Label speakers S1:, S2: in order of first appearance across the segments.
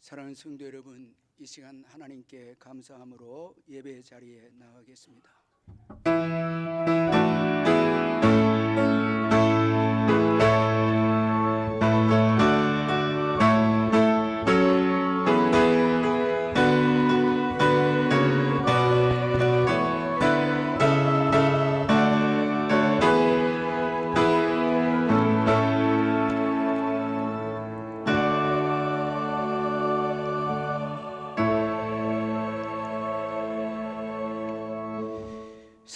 S1: 사랑하는 성도 여러분, 이 시간 하나님께 감사함으로 예배 자리에 나가겠습니다.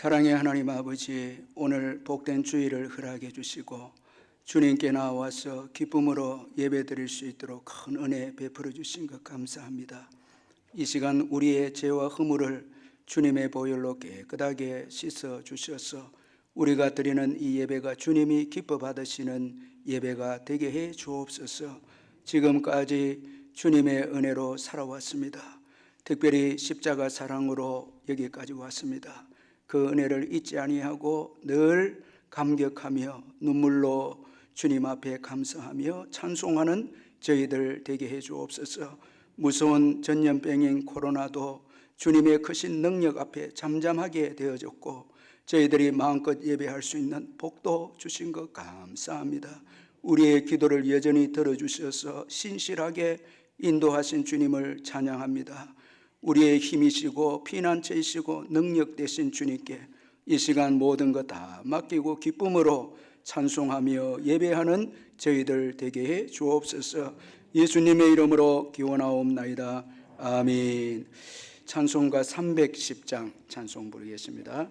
S1: 사랑의 하나님 아버지, 오늘 복된 주일을 허락해 주시고 주님께 나와서 기쁨으로 예배드릴 수 있도록 큰 은혜 베풀어 주신 것 감사합니다. 이 시간 우리의 죄와 허물을 주님의 보혈로 깨끗하게 씻어 주셔서 우리가 드리는 이 예배가 주님이 기뻐 받으시는 예배가 되게 해 주옵소서. 지금까지 주님의 은혜로 살아왔습니다. 특별히 십자가 사랑으로 여기까지 왔습니다. 그 은혜를 잊지 아니하고 늘 감격하며 눈물로 주님 앞에 감사하며 찬송하는 저희들 되게 해 주옵소서. 무서운 전염병인 코로나도 주님의 크신 능력 앞에 잠잠하게 되어졌고 저희들이 마음껏 예배할 수 있는 복도 주신 것 감사합니다. 우리의 기도를 여전히 들어주셔서 신실하게 인도하신 주님을 찬양합니다. 우리의 힘이시고 피난처이시고 능력 되신 주님께 이 시간 모든 것 다 맡기고 기쁨으로 찬송하며 예배하는 저희들 되게 해 주옵소서. 예수님의 이름으로 기원하옵나이다. 아멘. 찬송가 310장 찬송 부르겠습니다.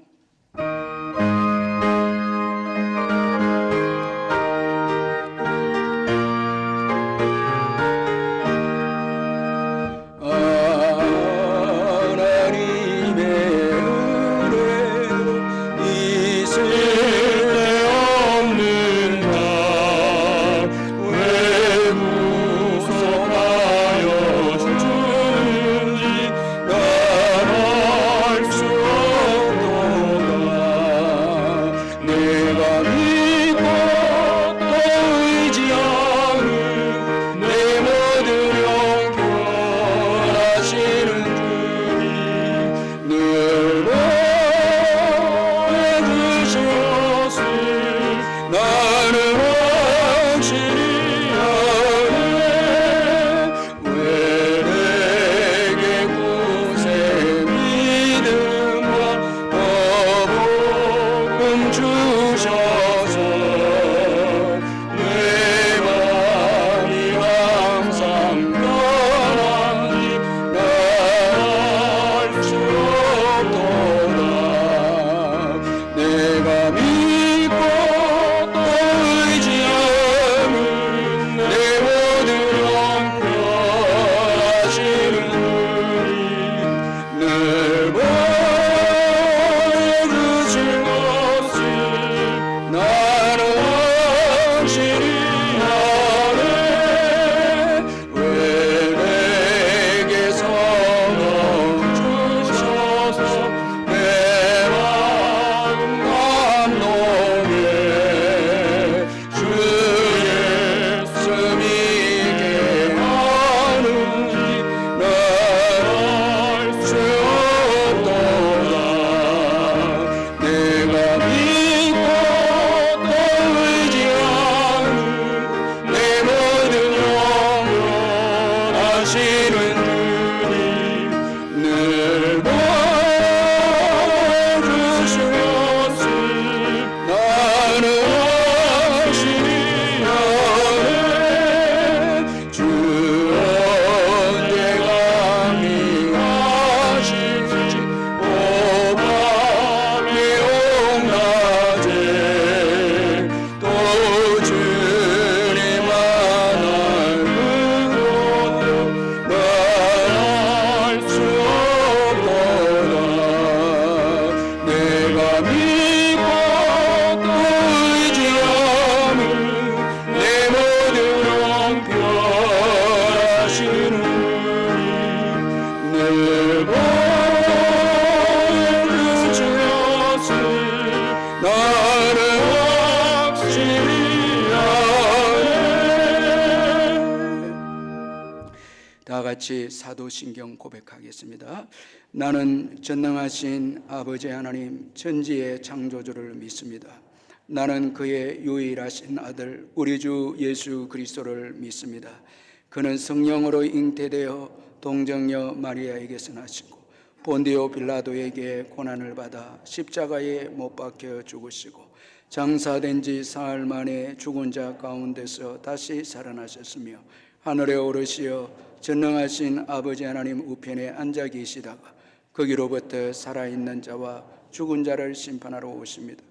S1: 같이 사도신경 고백하겠습니다. 나는 전능하신 아버지 하나님 천지의 창조주를 믿습니다. 나는 그의 유일하신 아들 우리 주 예수 그리스도를 믿습니다. 그는 성령으로 잉태되어 동정녀 마리아에게서 나시고 본디오 빌라도에게 고난을 받아 십자가에 못 박혀 죽으시고 장사된 지 사흘 만에 죽은 자 가운데서 다시 살아나셨으며 하늘에 오르시어 전능하신 아버지 하나님 우편에 앉아 계시다가 거기로부터 살아있는 자와 죽은 자를 심판하러 오십니다.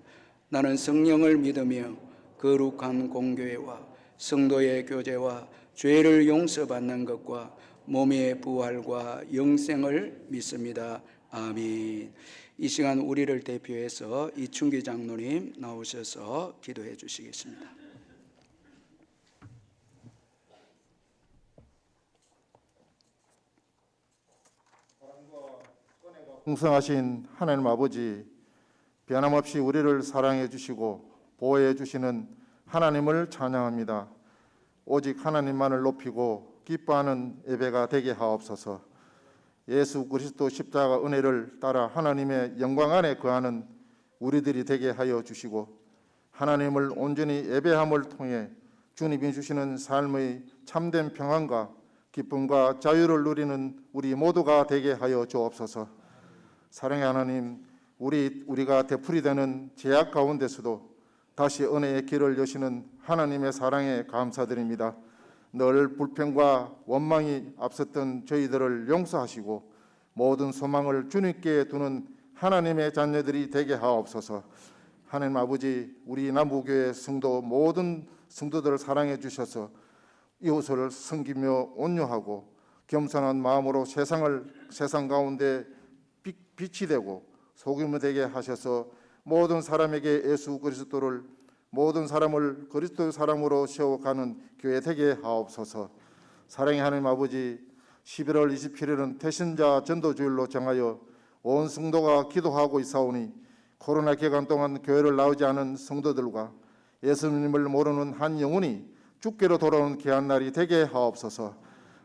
S1: 나는 성령을 믿으며 거룩한 공교회와 성도의 교제와 죄를 용서받는 것과 몸의 부활과 영생을 믿습니다. 아멘. 이 시간 우리를 대표해서 이춘기 장로님 나오셔서 기도해 주시겠습니다.
S2: 풍성하신 하나님 아버지, 변함없이 우리를 사랑해 주시고 보호해 주시는 하나님을 찬양합니다. 오직 하나님만을 높이고 기뻐하는 예배가 되게 하옵소서. 예수 그리스도 십자가 은혜를 따라 하나님의 영광 안에 거하는 우리들이 되게 하여 주시고 하나님을 온전히 예배함을 통해 주님이 주시는 삶의 참된 평안과 기쁨과 자유를 누리는 우리 모두가 되게 하여 주옵소서. 사랑의 하나님, 우리가 되풀이되는 제약 가운데서도 다시 은혜의 길을 여시는 하나님의 사랑에 감사드립니다. 늘 불평과 원망이 앞섰던 저희들을 용서하시고 모든 소망을 주님께 두는 하나님의 자녀들이 되게 하옵소서. 하나님 아버지, 우리 남부교회 성도 모든 성도들을 사랑해 주셔서 이웃을 섬기며 온유하고 겸손한 마음으로 세상 가운데 빛이 되고 소금이 되게 하셔서 모든 사람에게 예수 그리스도를 모든 사람을 그리스도의 사람으로 세워가는 교회 되게 하옵소서. 사랑의 하나님 아버지, 11월 27일은 태신자 전도주일로 정하여 온 성도가 기도하고 있사오니 코로나 기간 동안 교회를 나오지 않은 성도들과 예수님을 모르는 한 영혼이 주께로 돌아오는 귀한 날이 되게 하옵소서.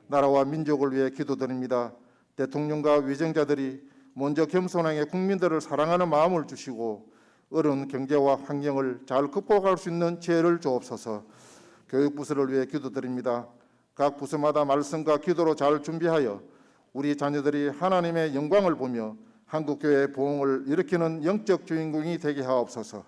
S2: 나라와 민족을 위해 기도드립니다. 대통령과 위정자들이 먼저 겸손하게 국민들을 사랑하는 마음을 주시고 어려운 경제와 환경을 잘 극복할 수 있는 지혜를 주옵소서. 교육부서를 위해 기도드립니다. 각 부서마다 말씀과 기도로 잘 준비하여 우리 자녀들이 하나님의 영광을 보며 한국교회의 부흥을 일으키는 영적 주인공이 되게 하옵소서.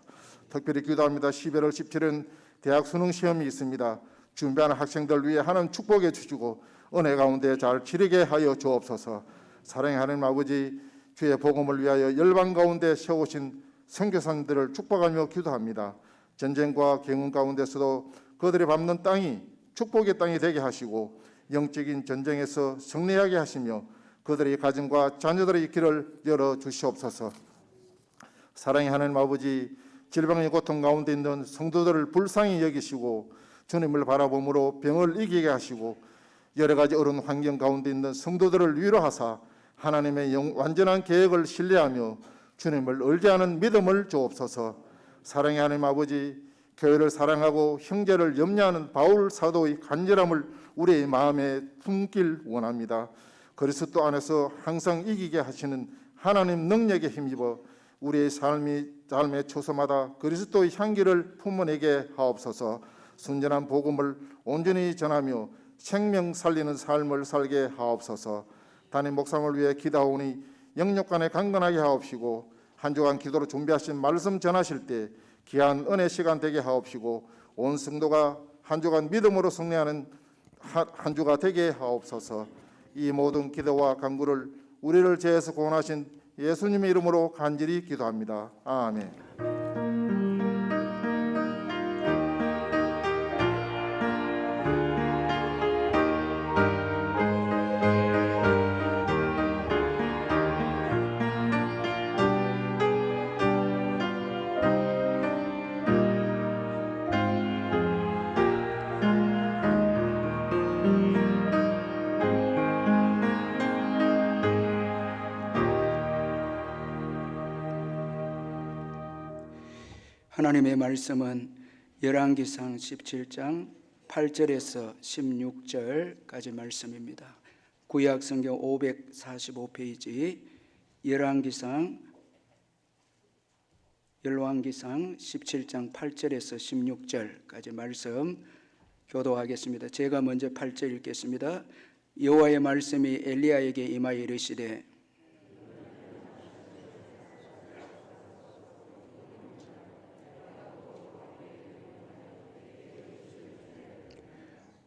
S2: 특별히 기도합니다. 11월 17일은 대학 수능 시험이 있습니다. 준비하는 학생들 위해 하나님 축복해 주시고 은혜 가운데 잘 치르게 하여 주옵소서. 사랑의 하나님 아버지, 주의 복음을 위하여 열방 가운데 세우신 선교사님들을 축복하며 기도합니다. 전쟁과 경운 가운데서도 그들이 밟는 땅이 축복의 땅이 되게 하시고 영적인 전쟁에서 승리하게 하시며 그들의 가정과 자녀들의 길을 열어 주시옵소서. 사랑의 하나님 아버지, 질병의 고통 가운데 있는 성도들을 불쌍히 여기시고 주님을 바라봄으로 병을 이기게 하시고 여러 가지 어려운 환경 가운데 있는 성도들을 위로하사 하나님의 완전한 계획을 신뢰하며 주님을 의지하는 믿음을 주옵소서. 사랑의 하나님 아버지, 교회를 사랑하고 형제를 염려하는 바울 사도의 간절함을 우리의 마음에 품길 원합니다. 그리스도 안에서 항상 이기게 하시는 하나님 능력에 힘입어 우리의 삶의 초소마다 그리스도의 향기를 품어내게 하옵소서. 순전한 복음을 온전히 전하며 생명 살리는 삶을 살게 하옵소서. 담임 목사님을 위해 기도하오니 영육간에 강건하게 하옵시고 한 주간 기도로 준비하신 말씀 전하실 때 귀한 은혜 시간 되게 하옵시고 온 성도가 한 주간 믿음으로 승리하는 한 주가 되게 하옵소서. 이 모든 기도와 간구를 우리를 죄에서 구원하신 예수님의 이름으로 간절히 기도합니다. 아멘.
S1: 하나님의 말씀은 열왕기상 17장 8절에서 16절까지 말씀입니다. 구약 성경 545페이지 열왕기상 17장 8절에서 16절까지 말씀 교도하겠습니다. 제가 먼저 8절 읽겠습니다. 여호와의 말씀이 엘리야에게 임하여 이르시되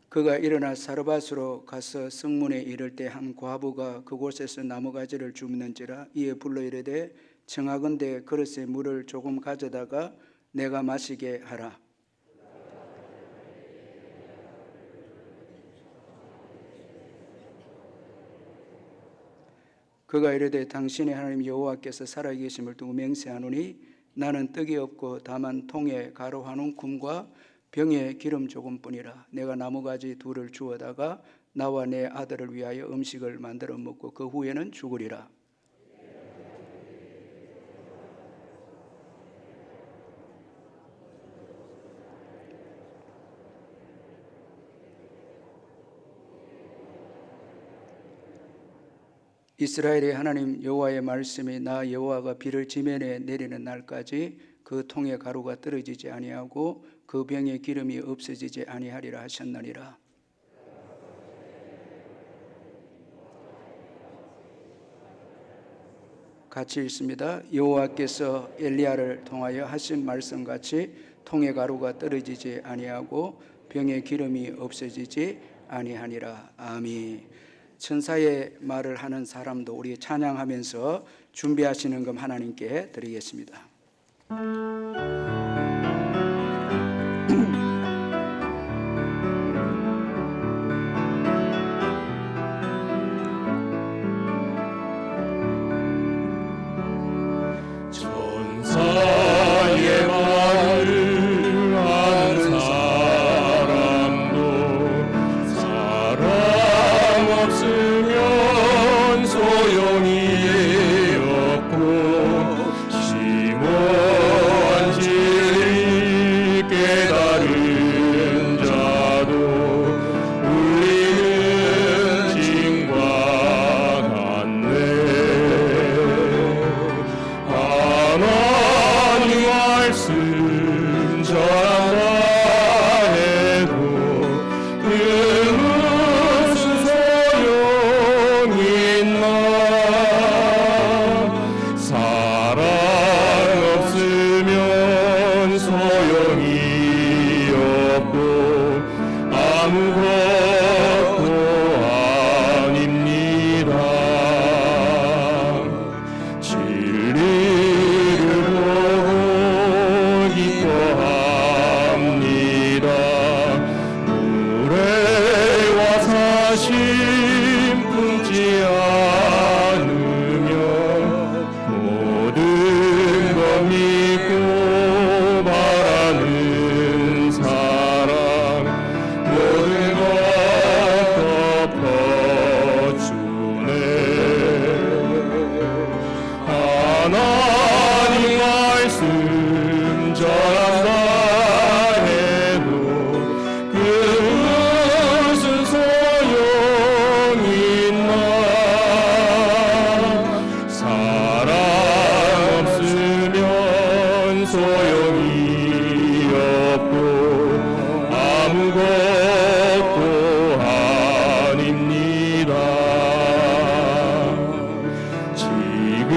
S1: 그가 일어나 사르밧으로 가서 성문에 이를 때 한 과부가 그곳에서 나무가지를 줍는지라. 이에 불러 이르되 청하건대 그릇에 물을 조금 가져다가 내가 마시게 하라. 그가 이르되 당신의 하나님 여호와께서 살아계심을 두고 맹세하노니 나는 떡이 없고 다만 통에 가루 한 움큼과 병에 기름 조금뿐이라. 내가 나무가지 둘을 주워다가 나와 내 아들을 위하여 음식을 만들어 먹고 그 후에는 죽으리라. 이스라엘의 하나님 여호와의 말씀이 나 여호와가 비를 지면에 내리는 날까지 그 통에 가루가 떨어지지 아니하고 그 병에 기름이 없어지지 아니하리라 하셨느니라. 같이 읽습니다. 여호와께서 엘리야를 통하여 하신 말씀같이 통에 가루가 떨어지지 아니하고 병에 기름이 없어지지 아니하니라. 아멘. 천사의 말을 하는 사람도 우리 찬양하면서 준비하시는 것 하나님께 드리겠습니다.
S3: 천사의 말을 하는 사람도 사랑 없으면 소용이 없고 심오한 진리 깨달은 자도 울리는 징과 같네. 하나님 말씀 전한다 해도 그 무슨 소용 있나. 사랑 없으면 소용이 없고 아무것도 아닙니다. 진리를 보고 기뻐합니다. 물에 와서 심품지 않으며 모든 것 믿고 바라는 사랑 모든 것 덮어주네. 하나님 말씀 전한다 해도 그 무슨 소용 있나. 사랑 없으면 소용이 없고 아무것도 아닙니다. 지금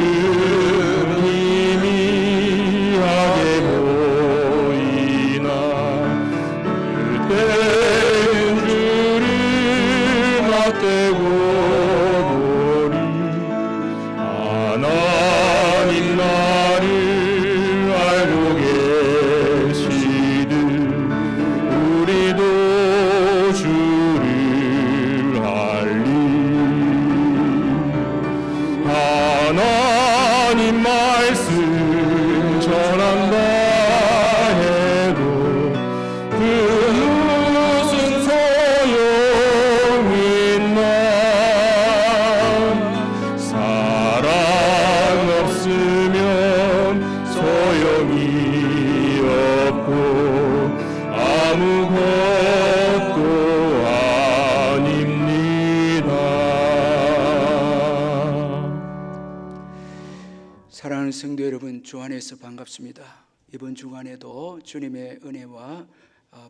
S1: 사랑하는 성도 여러분, 주 안에서 반갑습니다. 이번 주간에도 주님의 은혜와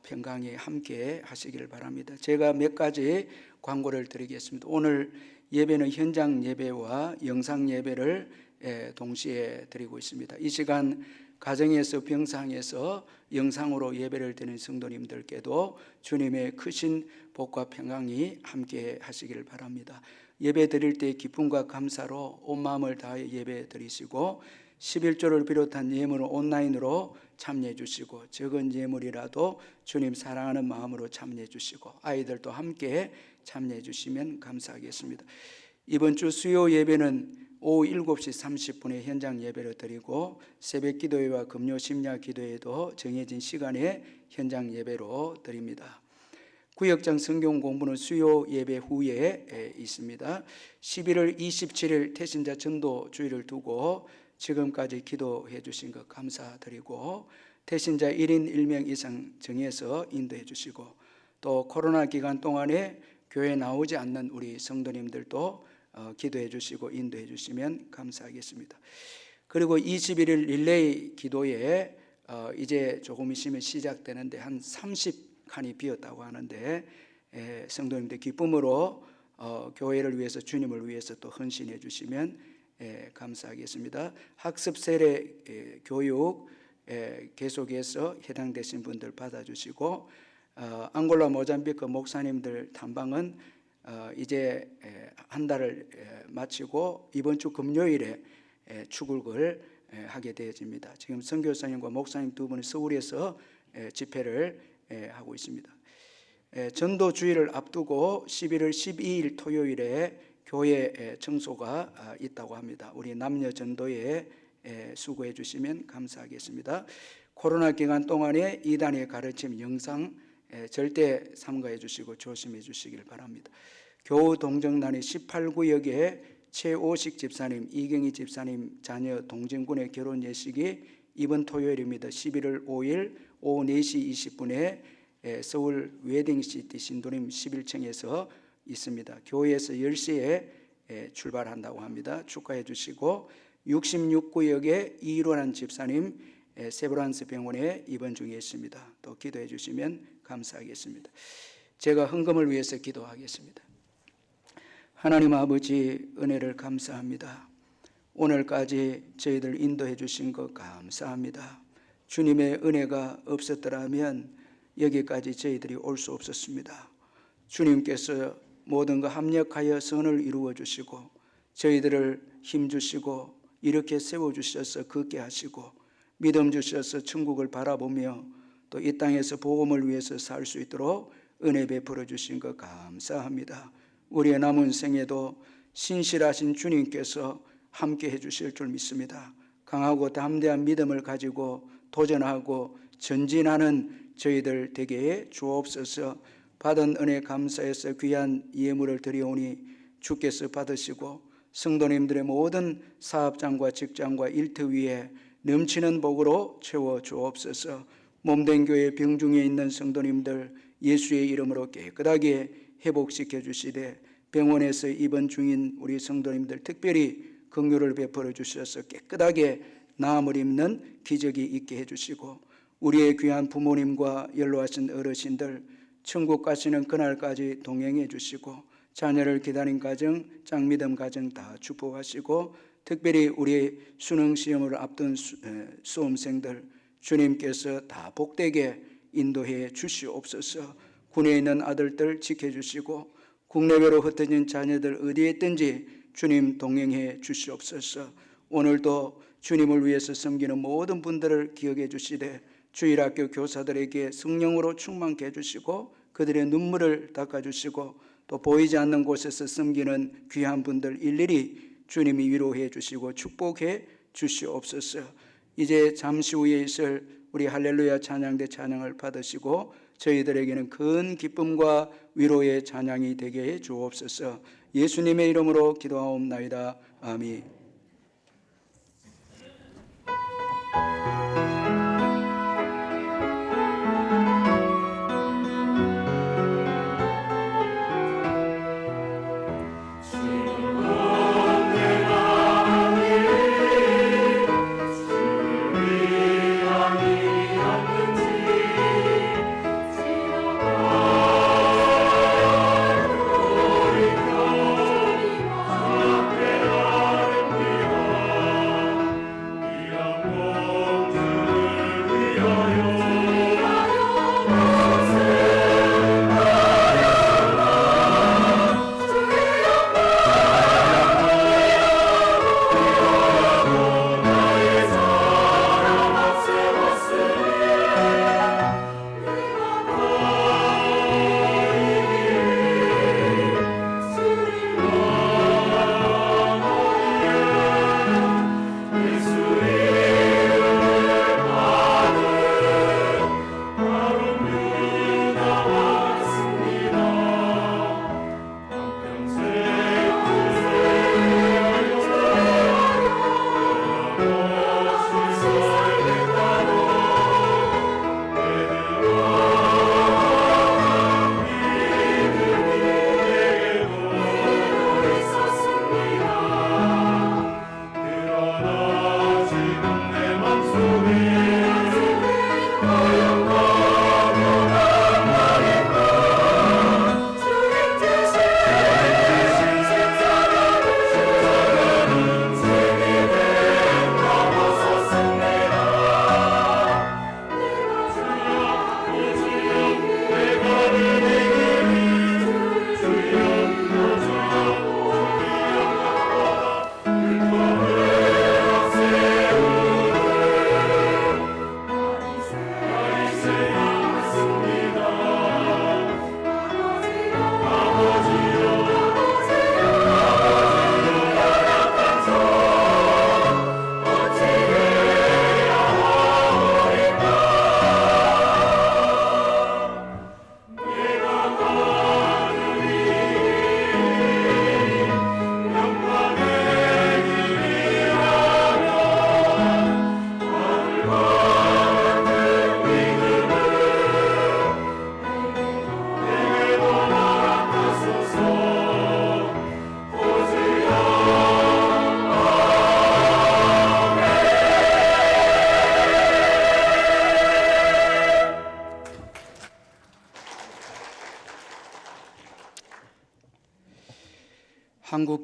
S1: 평강이 함께 하시기를 바랍니다. 제가 몇 가지 광고를 드리겠습니다. 오늘 예배는 현장 예배와 영상 예배를 동시에 드리고 있습니다. 이 시간 가정에서 병상에서 영상으로 예배를 드리는 성도님들께도 주님의 크신 복과 평강이 함께 하시기를 바랍니다. 예배 드릴 때 기쁨과 감사로 온 마음을 다해 예배 드리시고 11조를 비롯한 예물을 온라인으로 참여해 주시고 적은 예물이라도 주님 사랑하는 마음으로 참여해 주시고 아이들도 함께 참여해 주시면 감사하겠습니다. 이번 주 수요 예배는 오후 7시 30분에 현장 예배를 드리고 새벽 기도회와 금요 심야 기도회도 정해진 시간에 현장 예배로 드립니다. 구역장 성경 공부는 수요 예배 후에 있습니다. 11월 27일 태신자 전도 주일을 두고 지금까지 기도해 주신 것 감사드리고 태신자 1인 1명 이상 정해서 인도해 주시고 또 코로나 기간 동안에 교회 나오지 않는 우리 성도님들도 기도해 주시고 인도해 주시면 감사하겠습니다. 그리고 21일 릴레이 기도에 이제 조금 있으면 시작되는데 한 30칸이 비었다고 하는데 성도님들 기쁨으로 교회를 위해서 주님을 위해서 또 헌신해 주시면 감사하겠습니다. 학습 세례 교육 계속해서 해당되신 분들 받아주시고 앙골라 모잠비크 목사님들 탐방은 이제 한 달을 마치고 이번 주 금요일에 출국을 하게 되어집니다. 지금 선교사님과 목사님 두 분이 서울에서 집회를 하고 있습니다. 전도 주일을 앞두고 11월 12일 토요일에 교회 청소가 있다고 합니다. 우리 남녀 전도에 수고해 주시면 감사하겠습니다. 코로나 기간 동안에 이단의 가르침 영상 절대 삼가해 주시고 조심해 주시길 바랍니다. 교우 동정단의 18구역에 최오식 집사님, 이경희 집사님 자녀 동진군의 결혼 예식이 이번 토요일입니다. 11월 5일 오후 4시 20분에 서울 웨딩시티 신도림 11층에서 있습니다. 교회에서 10시에 출발한다고 합니다. 축하해 주시고 66구역에 이일환 집사님 세브란스 병원에 입원 중에 있습니다. 또 기도해 주시면 감사하겠습니다. 제가 헌금을 위해서 기도하겠습니다. 하나님 아버지 은혜를 감사합니다. 오늘까지 저희들 인도해 주신 것 감사합니다. 주님의 은혜가 없었더라면 여기까지 저희들이 올 수 없었습니다. 주님께서 모든 것 합력하여 선을 이루어 주시고 저희들을 힘 주시고 이렇게 세워 주셔서 걷게 하시고 믿음 주셔서 천국을 바라보며 또 이 땅에서 복음을 위해서 살 수 있도록 은혜 베풀어 주신 것 감사합니다. 우리의 남은 생에도 신실하신 주님께서 함께 해 주실 줄 믿습니다. 강하고 담대한 믿음을 가지고 도전하고 전진하는 저희들 되게 해 주옵소서. 받은 은혜 감사해서 귀한 예물을 드리오니 주께서 받으시고 성도님들의 모든 사업장과 직장과 일터 위에 넘치는 복으로 채워 주옵소서. 몸된 교회 병중에 있는 성도님들 예수의 이름으로 깨끗하게 회복시켜 주시되 병원에서 입원 중인 우리 성도님들 특별히 긍휼을 베풀어 주셔서 깨끗하게 나음을 입는 기적이 있게 해주시고 우리의 귀한 부모님과 연로하신 어르신들 천국 가시는 그날까지 동행해 주시고 자녀를 기다린 가정, 짱믿음 가정 다 축복하시고 특별히 우리 수능시험을 앞둔 수험생들 주님께서 다 복되게 인도해 주시옵소서. 군에 있는 아들들 지켜주시고 국내외로 흩어진 자녀들 어디에 있든지 주님 동행해 주시옵소서. 오늘도 주님을 위해서 섬기는 모든 분들을 기억해 주시되 주일학교 교사들에게 성령으로 충만케 해주시고 그들의 눈물을 닦아주시고 또 보이지 않는 곳에서 섬기는 귀한 분들 일일이 주님이 위로해 주시고 축복해 주시옵소서. 이제 잠시 후에 있을 우리 할렐루야 찬양대 찬양을 받으시고 저희들에게는 큰 기쁨과 위로의 찬양이 되게 해 주옵소서. 예수님의 이름으로 기도하옵나이다. 아멘.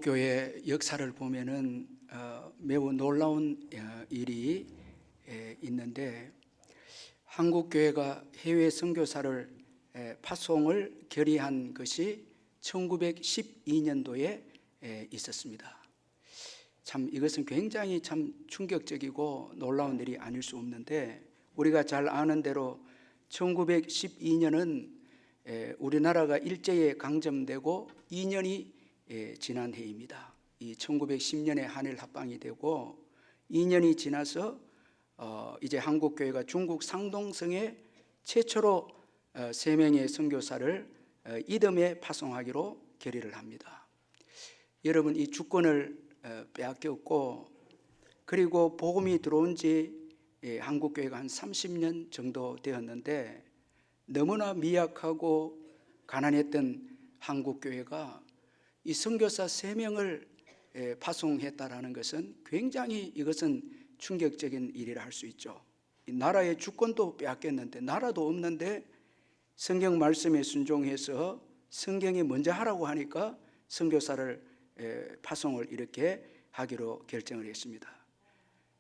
S1: 한국교회 역사를 보면은 매우 놀라운 일이 있는데, 한국교회가 해외 선교사를 파송을 결의한 것이 1912년도에 있었습니다. 참 이것은 굉장히 참 충격적이고 놀라운 일이 아닐 수 없는데, 우리가 잘 아는 대로 1912년은 우리나라가 일제에 강점되고 2년이 지난 해입니다. 이 1910년에 한일 합방이 되고 2년이 지나서 이제 한국교회가 중국 상동성에 최초로 3명의 선교사를 이듬해 파송하기로 결의를 합니다. 여러분, 이 주권을 빼앗겼고, 그리고 복음이 들어온 지 한국교회가 한 30년 정도 되었는데, 너무나 미약하고 가난했던 한국교회가 이 선교사 3명을 파송했다라는 것은 굉장히 이것은 충격적인 일이라 할 수 있죠. 나라의 주권도 빼앗겼는데, 나라도 없는데 성경 말씀에 순종해서 성경이 먼저 하라고 하니까 선교사를 파송을 이렇게 하기로 결정을 했습니다.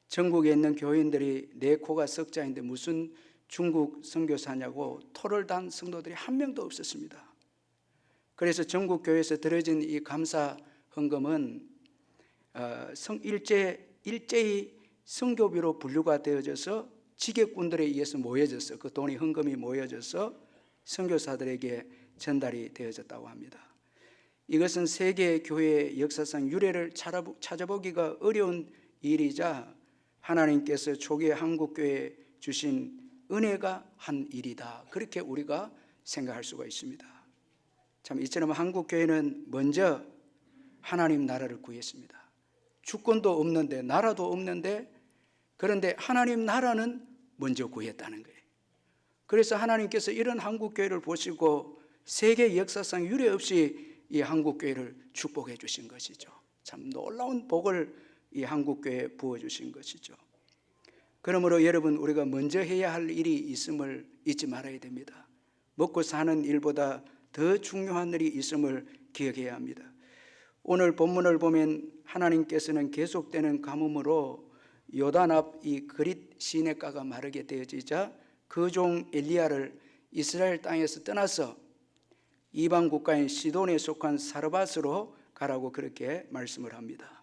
S1: 전국에 있는 교인들이 내 코가 석자인데 무슨 중국 선교사냐고 토를 단 성도들이 한 명도 없었습니다. 그래서 전국 교회에서 들어진 이 감사 헌금은 일제히 선교비로 분류가 되어져서 지객꾼들에 의해서 모여져서 그 돈이 헌금이 모여져서 선교사들에게 전달이 되어졌다고 합니다. 이것은 세계 교회의 역사상 유래를 찾아보기가 어려운 일이자 하나님께서 초기에 한국교회에 주신 은혜가 한 일이다, 그렇게 우리가 생각할 수가 있습니다. 참 이처럼 한국교회는 먼저 하나님 나라를 구했습니다. 주권도 없는데, 나라도 없는데, 그런데 하나님 나라는 먼저 구했다는 거예요. 그래서 하나님께서 이런 한국교회를 보시고 세계 역사상 유례 없이 이 한국교회를 축복해 주신 것이죠. 참 놀라운 복을 이 한국교회에 부어주신 것이죠. 그러므로 여러분, 우리가 먼저 해야 할 일이 있음을 잊지 말아야 됩니다. 먹고 사는 일보다 더 중요한 일이 있음을 기억해야 합니다. 오늘 본문을 보면 하나님께서는 계속되는 가뭄으로 요단 앞 이 그릿 시냇가가 마르게 되어지자 그 종 엘리야를 이스라엘 땅에서 떠나서 이방 국가인 시돈에 속한 사르밧으로 가라고 그렇게 말씀을 합니다.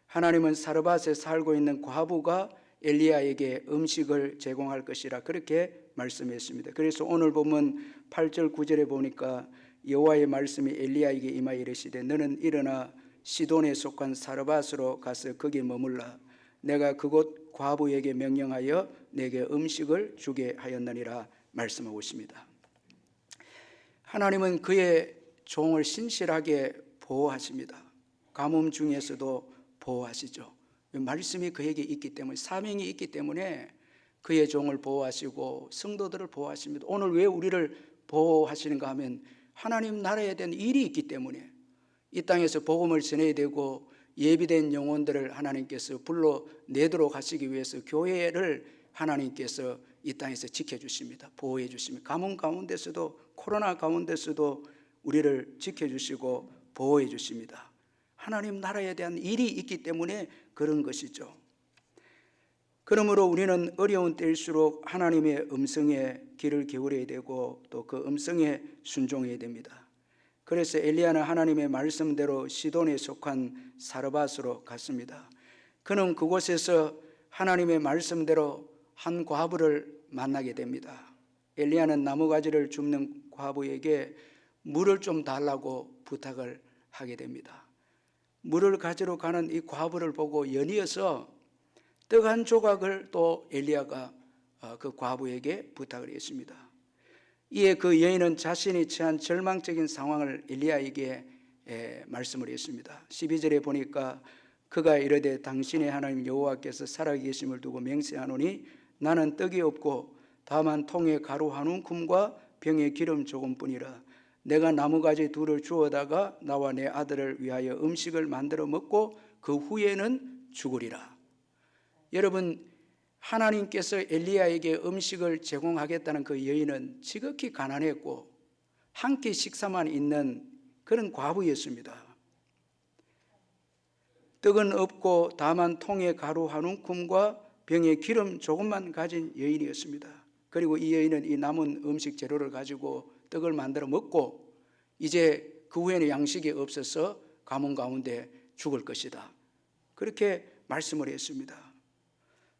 S1: 하나님은 사르밧에 살고 있는 과부가 엘리야에게 음식을 제공할 것이라 그렇게 말씀했습니다. 그래서 오늘 보면 8절 9절에 보니까 여호와의 말씀이 엘리야에게 임하여 이르시되 너는 일어나 시돈에 속한 사르밧으로 가서 거기 머물라. 내가 그곳 과부에게 명령하여 내게 음식을 주게 하였느니라 말씀하고 있습니다. 하나님은 그의 종을 신실하게 보호하십니다. 가뭄 중에서도 보호하시죠. 말씀이 그에게 있기 때문에, 사명이 있기 때문에 그의 종을 보호하시고 성도들을 보호하십니다. 오늘 왜 우리를 보호하시는가 하면 하나님 나라에 대한 일이 있기 때문에 이 땅에서 복음을 전해야 되고 예비된 영혼들을 하나님께서 불러내도록 하시기 위해서 교회를 하나님께서 이 땅에서 지켜주십니다. 보호해 주십니다. 가뭄 가운데서도, 코로나 가운데서도 우리를 지켜주시고 보호해 주십니다. 하나님 나라에 대한 일이 있기 때문에 그런 것이죠. 그러므로 우리는 어려운 때일수록 하나님의 음성에 귀를 기울여야 되고 또 그 음성에 순종해야 됩니다. 그래서 엘리야는 하나님의 말씀대로 시돈에 속한 사르밧으로 갔습니다. 그는 그곳에서 하나님의 말씀대로 한 과부를 만나게 됩니다. 엘리야는 나무가지를 줍는 과부에게 물을 좀 달라고 부탁을 하게 됩니다. 물을 가지러 가는 이 과부를 보고 연이어서 떡 한 조각을 또 엘리야가 그 과부에게 부탁을 했습니다. 이에 그 여인은 자신이 처한 절망적인 상황을 엘리야에게 말씀을 했습니다. 12절에 보니까 그가 이르되 당신의 하나님 여호와께서 살아계심을 두고 맹세하노니 나는 떡이 없고 다만 통에 가루 한 움큼과 병에 기름 조금뿐이라. 내가 나무가지 둘을 주워다가 나와 내 아들을 위하여 음식을 만들어 먹고 그 후에는 죽으리라. 여러분, 하나님께서 엘리야에게 음식을 제공하겠다는 그 여인은 지극히 가난했고 한 끼 식사만 있는 그런 과부였습니다. 떡은 없고 다만 통에 가루 한 움큼과 병에 기름 조금만 가진 여인이었습니다. 그리고 이 여인은 이 남은 음식 재료를 가지고 떡을 만들어 먹고 이제 그 후에는 양식이 없어서 가뭄 가운데 죽을 것이다. 그렇게 말씀을 했습니다.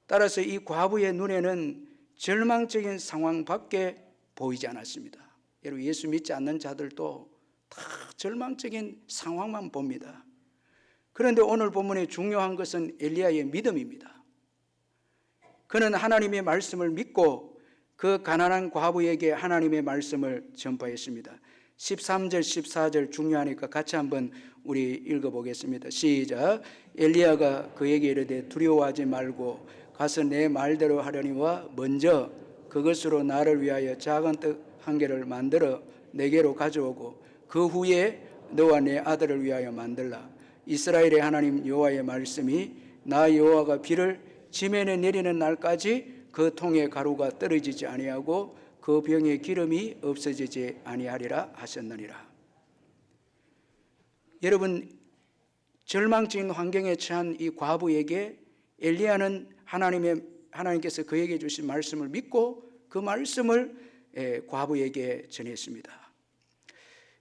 S1: 따라서 이 과부의 눈에는 절망적인 상황밖에 보이지 않았습니다. 여러분, 예수 믿지 않는 자들도 다 절망적인 상황만 봅니다. 그런데 오늘 본문의 중요한 것은 엘리야의 믿음입니다. 그는 하나님의 말씀을 믿고 그 가난한 과부에게 하나님의 말씀을 전파했습니다. 13절 14절 중요하니까 같이 한번 우리 읽어보겠습니다. 시작. 엘리야가 그에게 이르되 두려워하지 말고 가서 내 말대로 하려니와 먼저 그것으로 나를 위하여 작은 떡 한 개를 만들어 내게로 가져오고 그 후에 너와 내 아들을 위하여 만들라. 이스라엘의 하나님 여호와의 말씀이 나 여호와가 비를 지면에 내리는 날까지 그 통에 가루가 떨어지지 아니하고 그 병에 기름이 없어지지 아니하리라 하셨느니라. 여러분, 절망적인 환경에 처한 이 과부에게 엘리야는 하나님께서 그에게 주신 말씀을 믿고 그 말씀을 과부에게 전했습니다.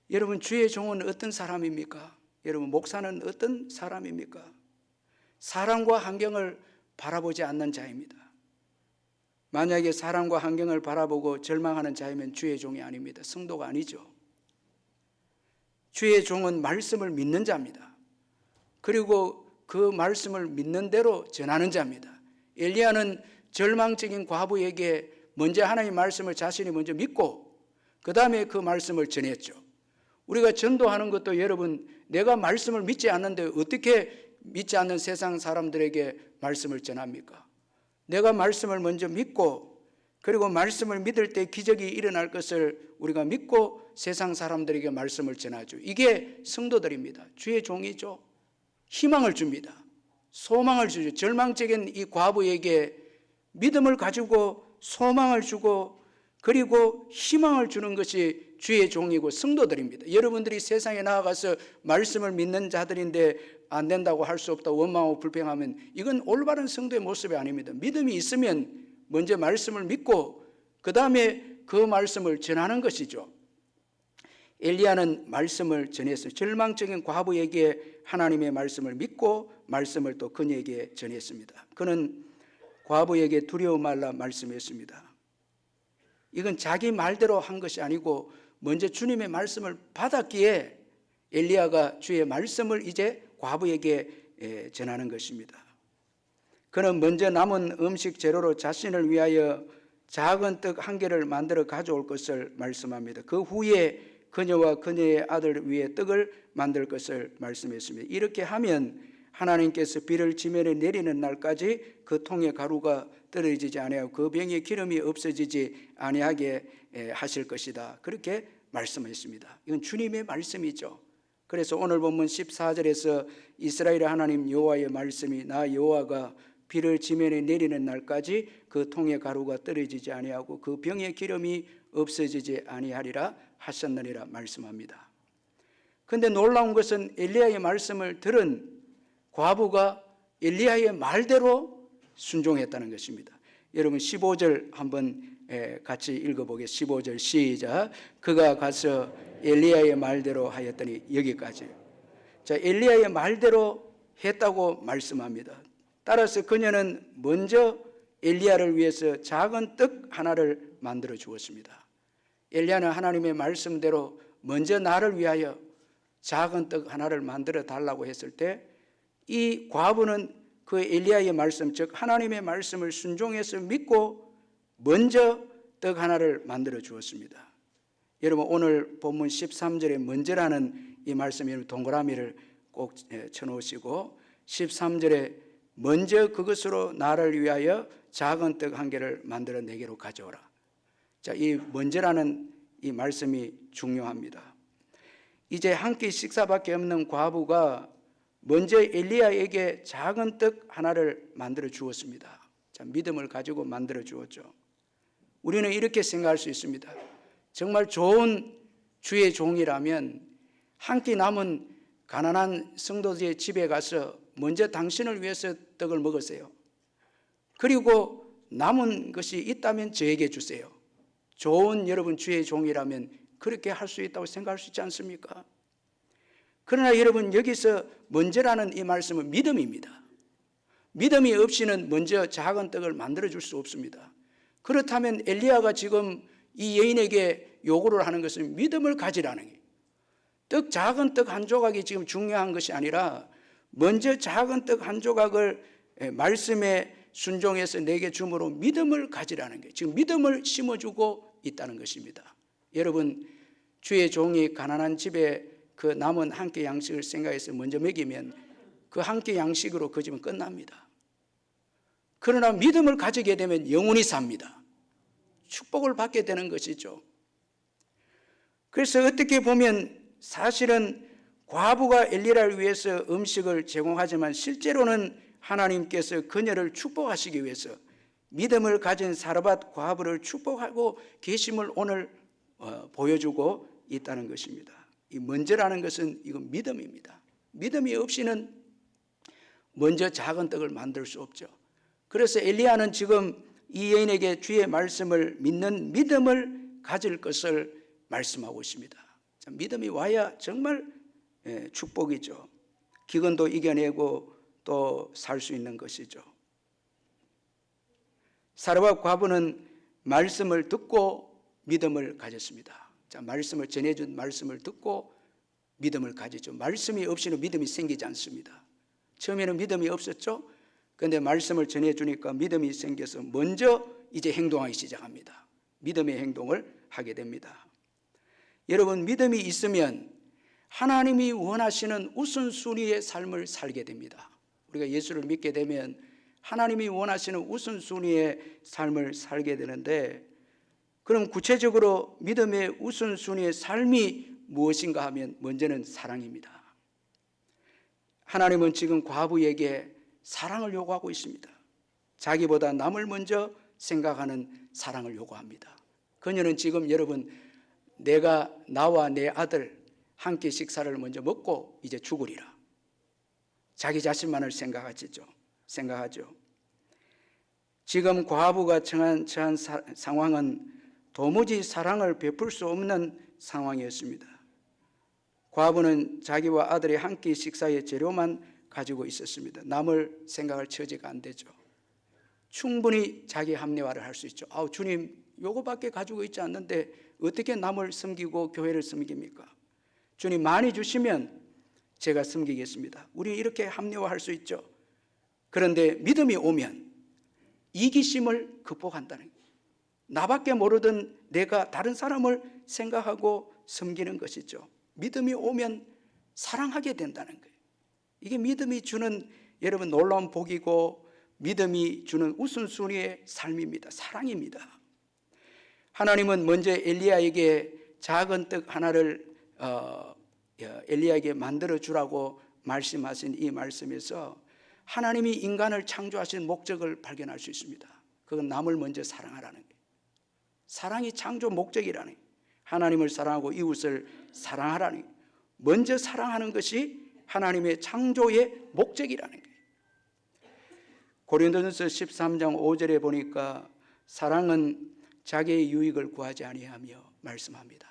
S1: 여러분, 주의 종은 어떤 사람입니까? 여러분, 목사는 어떤 사람입니까? 사람과 환경을 바라보지 않는 자입니다. 만약에 사람과 환경을 바라보고 절망하는 자이면 주의 종이 아닙니다. 성도가 아니죠. 주의 종은 말씀을 믿는 자입니다. 그리고 그 말씀을 믿는 대로 전하는 자입니다. 엘리야는 절망적인 과부에게 먼저 하나님의 말씀을 자신이 먼저 믿고 그 다음에 그 말씀을 전했죠. 우리가 전도하는 것도 여러분, 내가 말씀을 믿지 않는데 어떻게 믿지 않는 세상 사람들에게 말씀을 전합니까? 내가 말씀을 먼저 믿고 그리고 말씀을 믿을 때 기적이 일어날 것을 우리가 믿고 세상 사람들에게 말씀을 전하죠. 이게 성도들입니다. 주의 종이죠. 희망을 줍니다. 소망을 주죠. 절망적인 이 과부에게 믿음을 가지고 소망을 주고 그리고 희망을 주는 것이 주의 종이고 성도들입니다. 여러분들이 세상에 나아가서 말씀을 믿는 자들인데 안 된다고 할 수 없다 원망하고 불평하면 이건 올바른 성도의 모습이 아닙니다. 믿음이 있으면 먼저 말씀을 믿고 그 다음에 그 말씀을 전하는 것이죠. 엘리야는 말씀을 전했어요. 절망적인 과부에게 하나님의 말씀을 믿고 말씀을 또 그녀에게 전했습니다. 그는 과부에게 두려워 말라 말씀했습니다. 이건 자기 말대로 한 것이 아니고 먼저 주님의 말씀을 받았기에 엘리야가 주의 말씀을 이제 과부에게 전하는 것입니다. 그는 먼저 남은 음식 재료로 자신을 위하여 작은 떡 한 개를 만들어 가져올 것을 말씀합니다. 그 후에 그녀와 그녀의 아들 위에 떡을 만들 것을 말씀했습니다. 이렇게 하면 하나님께서 비를 지면에 내리는 날까지 그 통에 가루가 떨어지지 아니하고 그 병에 기름이 없어지지 아니하게 하실 것이다. 그렇게 말씀했습니다. 이건 주님의 말씀이죠. 그래서 오늘 본문 14절에서 이스라엘의 하나님 여호와의 말씀이 나 여호와가 비를 지면에 내리는 날까지 그 통에 가루가 떨어지지 아니하고 그 병에 기름이 없어지지 아니하리라 하셨느니라 말씀합니다. 그런데 놀라운 것은 엘리야의 말씀을 들은 과부가 엘리야의 말대로 순종했다는 것입니다. 여러분 15절 한번 같이 읽어보겠습니다. 15절 시작. 그가 가서 엘리야의 말대로 하였더니 여기까지. 자, 엘리야의 말대로 했다고 말씀합니다. 따라서 그녀는 먼저 엘리야를 위해서 작은 떡 하나를 만들어 주었습니다. 엘리야는 하나님의 말씀대로 먼저 나를 위하여 작은 떡 하나를 만들어 달라고 했을 때 이 과부는 그 엘리야의 말씀, 즉 하나님의 말씀을 순종해서 믿고 먼저 떡 하나를 만들어 주었습니다. 여러분 오늘 본문 13절에 먼저라는 이 말씀에 동그라미를 꼭 쳐놓으시고 13절에 먼저 그것으로 나를 위하여 작은 떡 한 개를 만들어 내게로 가져오라. 자, 이 먼저라는 이 말씀이 중요합니다. 이제 한 끼 식사밖에 없는 과부가 먼저 엘리야에게 작은 떡 하나를 만들어 주었습니다. 자, 믿음을 가지고 만들어 주었죠. 우리는 이렇게 생각할 수 있습니다. 정말 좋은 주의 종이라면 한 끼 남은 가난한 성도들의 집에 가서 먼저 당신을 위해서 떡을 먹으세요. 그리고 남은 것이 있다면 저에게 주세요. 좋은 여러분 주의 종이라면 그렇게 할 수 있다고 생각할 수 있지 않습니까? 그러나 여러분, 여기서 먼저라는 이 말씀은 믿음입니다. 믿음이 없이는 먼저 작은 떡을 만들어 줄 수 없습니다. 그렇다면 엘리야가 지금 이 여인에게 요구를 하는 것은 믿음을 가지라는 거예요. 작은 떡 한 조각이 지금 중요한 것이 아니라 먼저 작은 떡 한 조각을 말씀에 순종해서 내게 주므로 믿음을 가지라는 거예요. 지금 믿음을 심어주고 있다는 것입니다. 여러분, 주의 종이 가난한 집에 그 남은 한 끼 양식을 생각해서 먼저 먹이면 그 한 끼 양식으로 그 집은 끝납니다. 그러나 믿음을 가지게 되면 영원히 삽니다. 축복을 받게 되는 것이죠. 그래서 어떻게 보면 사실은 과부가 엘리야를 위해서 음식을 제공하지만 실제로는 하나님께서 그녀를 축복하시기 위해서 믿음을 가진 사르밧 과부를 축복하고 계심을 오늘 보여주고 있다는 것입니다. 이 먼저라는 것은 이건 믿음입니다. 믿음이 없이는 먼저 작은 떡을 만들 수 없죠. 그래서 엘리야는 지금 이 여인에게 주의 말씀을 믿는 믿음을 가질 것을 말씀하고 있습니다. 믿음이 와야 정말 축복이죠. 기근도 이겨내고 또 살 수 있는 것이죠. 사르밧 과부는 말씀을 듣고 믿음을 가졌습니다. 자, 말씀을 전해준 말씀을 듣고 믿음을 가지죠. 말씀이 없이는 믿음이 생기지 않습니다. 처음에는 믿음이 없었죠. 그런데 말씀을 전해주니까 믿음이 생겨서 먼저 이제 행동하기 시작합니다. 믿음의 행동을 하게 됩니다. 여러분, 믿음이 있으면 하나님이 원하시는 우선순위의 삶을 살게 됩니다. 우리가 예수를 믿게 되면 하나님이 원하시는 우선순위의 삶을 살게 되는데, 그럼 구체적으로 믿음의 우선순위의 삶이 무엇인가 하면 먼저는 사랑입니다. 하나님은 지금 과부에게 사랑을 요구하고 있습니다. 자기보다 남을 먼저 생각하는 사랑을 요구합니다. 그녀는 지금 여러분, 내가 나와 내 아들 한 끼 식사를 먼저 먹고 이제 죽으리라, 자기 자신만을 생각하죠. 지금 과부가 처한 상황은 도무지 사랑을 베풀 수 없는 상황이었습니다. 과부는 자기와 아들의 한 끼 식사의 재료만 가지고 있었습니다. 남을 생각할 처지가 안 되죠. 충분히 자기 합리화를 할 수 있죠. 주님, 요거밖에 가지고 있지 않는데 어떻게 남을 섬기고 교회를 섬깁니까? 주님, 많이 주시면 제가 섬기겠습니다. 우리 이렇게 합리화할 수 있죠. 그런데 믿음이 오면 이기심을 극복한다는 거예요. 나밖에 모르던 내가 다른 사람을 생각하고 섬기는 것이죠. 믿음이 오면 사랑하게 된다는 거예요. 이게 믿음이 주는 여러분 놀라운 복이고 믿음이 주는 우선순위의 삶입니다. 사랑입니다. 하나님은 먼저 엘리야에게 작은 떡 하나를 엘리야에게 만들어 주라고 말씀하신 이 말씀에서 하나님이 인간을 창조하신 목적을 발견할 수 있습니다. 그건 남을 먼저 사랑하라는 거예요. 사랑이 창조 목적이라는 거예요. 하나님을 사랑하고 이웃을 사랑하라는 거예요. 먼저 사랑하는 것이 하나님의 창조의 목적이라는 거예요. 고린도전서 13장 5절에 보니까 사랑은 자기의 유익을 구하지 아니하며 말씀합니다.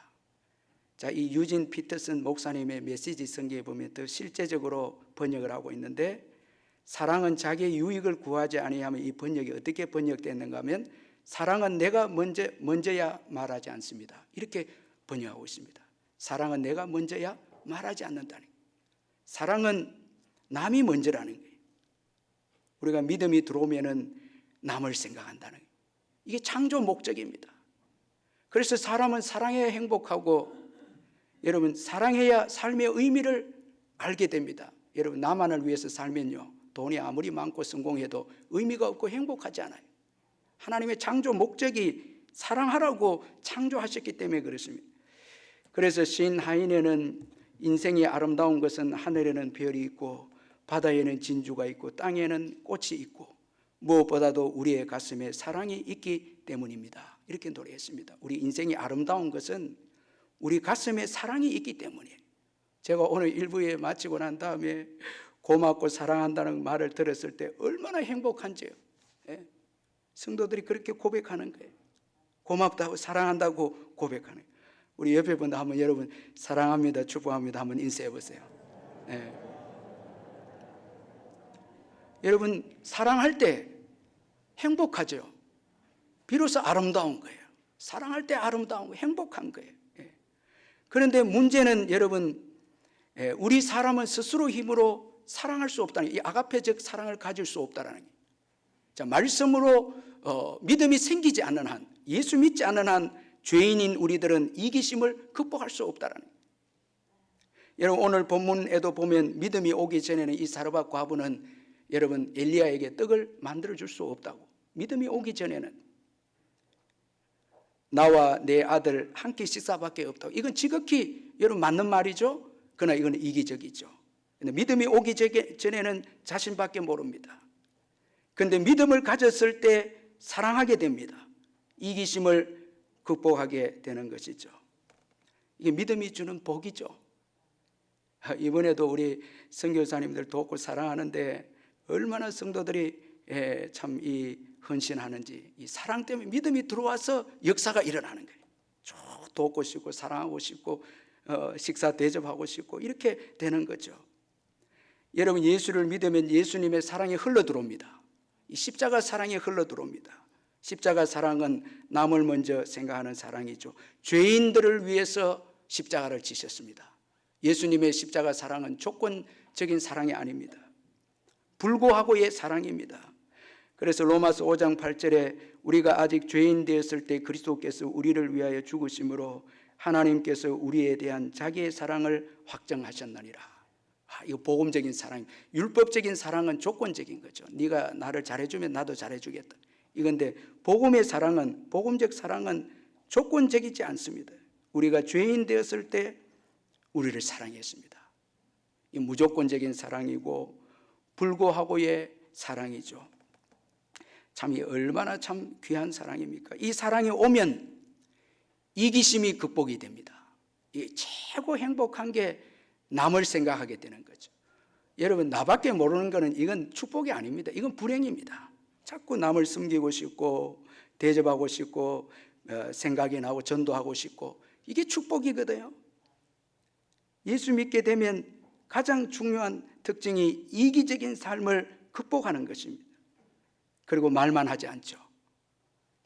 S1: 자, 이 유진 피터슨 목사님의 메시지 성경에 보면 더 실제적으로 번역을 하고 있는데, 사랑은 자기의 유익을 구하지 아니하면 이 번역이 어떻게 번역됐는가 하면 사랑은 내가 먼저야 말하지 않습니다. 이렇게 번역하고 있습니다. 사랑은 내가 먼저야 말하지 않는다는 거예요. 사랑은 남이 먼저라는 거예요. 우리가 믿음이 들어오면은 남을 생각한다는 거예요. 이게 창조 목적입니다. 그래서 사람은 사랑해야 행복하고, 여러분, 사랑해야 삶의 의미를 알게 됩니다. 여러분, 나만을 위해서 살면요, 돈이 아무리 많고 성공해도 의미가 없고 행복하지 않아요. 하나님의 창조 목적이 사랑하라고 창조하셨기 때문에 그렇습니다. 그래서 시인 하인에는 인생이 아름다운 것은 하늘에는 별이 있고 바다에는 진주가 있고 땅에는 꽃이 있고 무엇보다도 우리의 가슴에 사랑이 있기 때문입니다. 이렇게 노래했습니다. 우리 인생이 아름다운 것은 우리 가슴에 사랑이 있기 때문이에요. 제가 오늘 1부에 마치고 난 다음에 고맙고 사랑한다는 말을 들었을 때 얼마나 행복한지요. 예? 성도들이 그렇게 고백하는 거예요. 고맙다고 사랑한다고 고백하는 거예요. 우리 옆에 분들 한번 여러분 사랑합니다 축복합니다 한번 인사해 보세요. 예. 여러분 사랑할 때 행복하죠. 비로소 아름다운 거예요. 사랑할 때 아름다운 거 행복한 거예요. 예. 그런데 문제는 여러분 우리 사람은 스스로 힘으로 사랑할 수 없다는 이 아가페적 사랑을 가질 수 없다라는 거예요. 자, 말씀으로 믿음이 생기지 않는 한, 예수 믿지 않는 한 죄인인 우리들은 이기심을 극복할 수 없다라는 거예요. 여러분 오늘 본문에도 보면 믿음이 오기 전에는 이 사르밧 과부는 여러분 엘리야에게 떡을 만들어 줄 수 없다고. 믿음이 오기 전에는 나와 내 아들 한 끼 식사밖에 없다고. 이건 지극히 여러분 맞는 말이죠. 그러나 이건 이기적이죠. 믿음이 오기 전에는 자신밖에 모릅니다. 그런데 믿음을 가졌을 때 사랑하게 됩니다. 이기심을 극복하게 되는 것이죠. 이게 믿음이 주는 복이죠. 이번에도 우리 선교사님들 돕고 사랑하는데 얼마나 성도들이 참 이 헌신하는지, 이 사랑 때문에 믿음이 들어와서 역사가 일어나는 거예요. 쭉 돕고 싶고 사랑하고 싶고 식사 대접하고 싶고 이렇게 되는 거죠. 여러분 예수를 믿으면 예수님의 사랑이 흘러 들어옵니다. 이 십자가 사랑이 흘러 들어옵니다. 십자가 사랑은 남을 먼저 생각하는 사랑이죠. 죄인들을 위해서 십자가를 지셨습니다. 예수님의 십자가 사랑은 조건적인 사랑이 아닙니다. 불구하고의 사랑입니다. 그래서 로마서 5장 8절에 우리가 아직 죄인 되었을 때 그리스도께서 우리를 위하여 죽으심으로 하나님께서 우리에 대한 자기의 사랑을 확정하셨느니라. 이거 복음적인 사랑. 율법적인 사랑은 조건적인 거죠. 네가 나를 잘해주면 나도 잘해주겠다. 이건데 복음의 사랑은, 복음적 사랑은 조건적이지 않습니다. 우리가 죄인 되었을 때 우리를 사랑했습니다. 이 무조건적인 사랑이고 불구하고의 사랑이죠. 참 이 얼마나 참 귀한 사랑입니까? 이 사랑이 오면 이기심이 극복이 됩니다. 이 최고 행복한 게 남을 생각하게 되는 거죠. 여러분 나밖에 모르는 거는 이건 축복이 아닙니다. 이건 불행입니다. 자꾸 남을 섬기고 싶고 대접하고 싶고 생각이 나고 전도하고 싶고 이게 축복이거든요. 예수 믿게 되면 가장 중요한 특징이 이기적인 삶을 극복하는 것입니다. 그리고 말만 하지 않죠.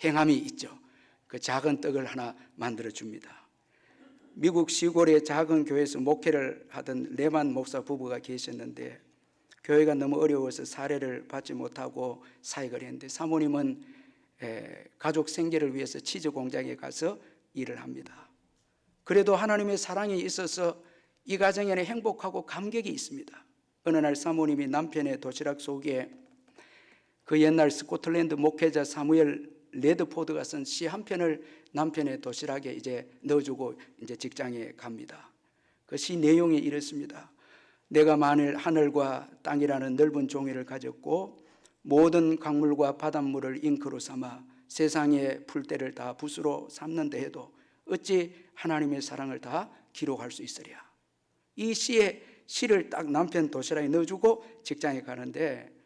S1: 행함이 있죠. 그 작은 떡을 하나 만들어 줍니다. 미국 시골의 작은 교회에서 목회를 하던 레만 목사 부부가 계셨는데 교회가 너무 어려워서 사례를 받지 못하고 사역을 했는데 사모님은 가족 생계를 위해서 치즈 공장에 가서 일을 합니다. 그래도 하나님의 사랑이 있어서 이 가정에는 행복하고 감격이 있습니다. 어느 날 사모님이 남편의 도시락 속에 그 옛날 스코틀랜드 목회자 사무엘 레드포드가 쓴 시 한 편을 남편의 도시락에 이제 넣어주고 이제 직장에 갑니다. 그 시 내용이 이렇습니다. 내가 만일 하늘과 땅이라는 넓은 종이를 가졌고 모든 강물과 바닷물을 잉크로 삼아 세상의 풀떼를 다 붓으로 삼는다 해도 어찌 하나님의 사랑을 다 기록할 수 있으랴. 이 시의 시를 딱 남편 도시락에 넣어주고 직장에 가는데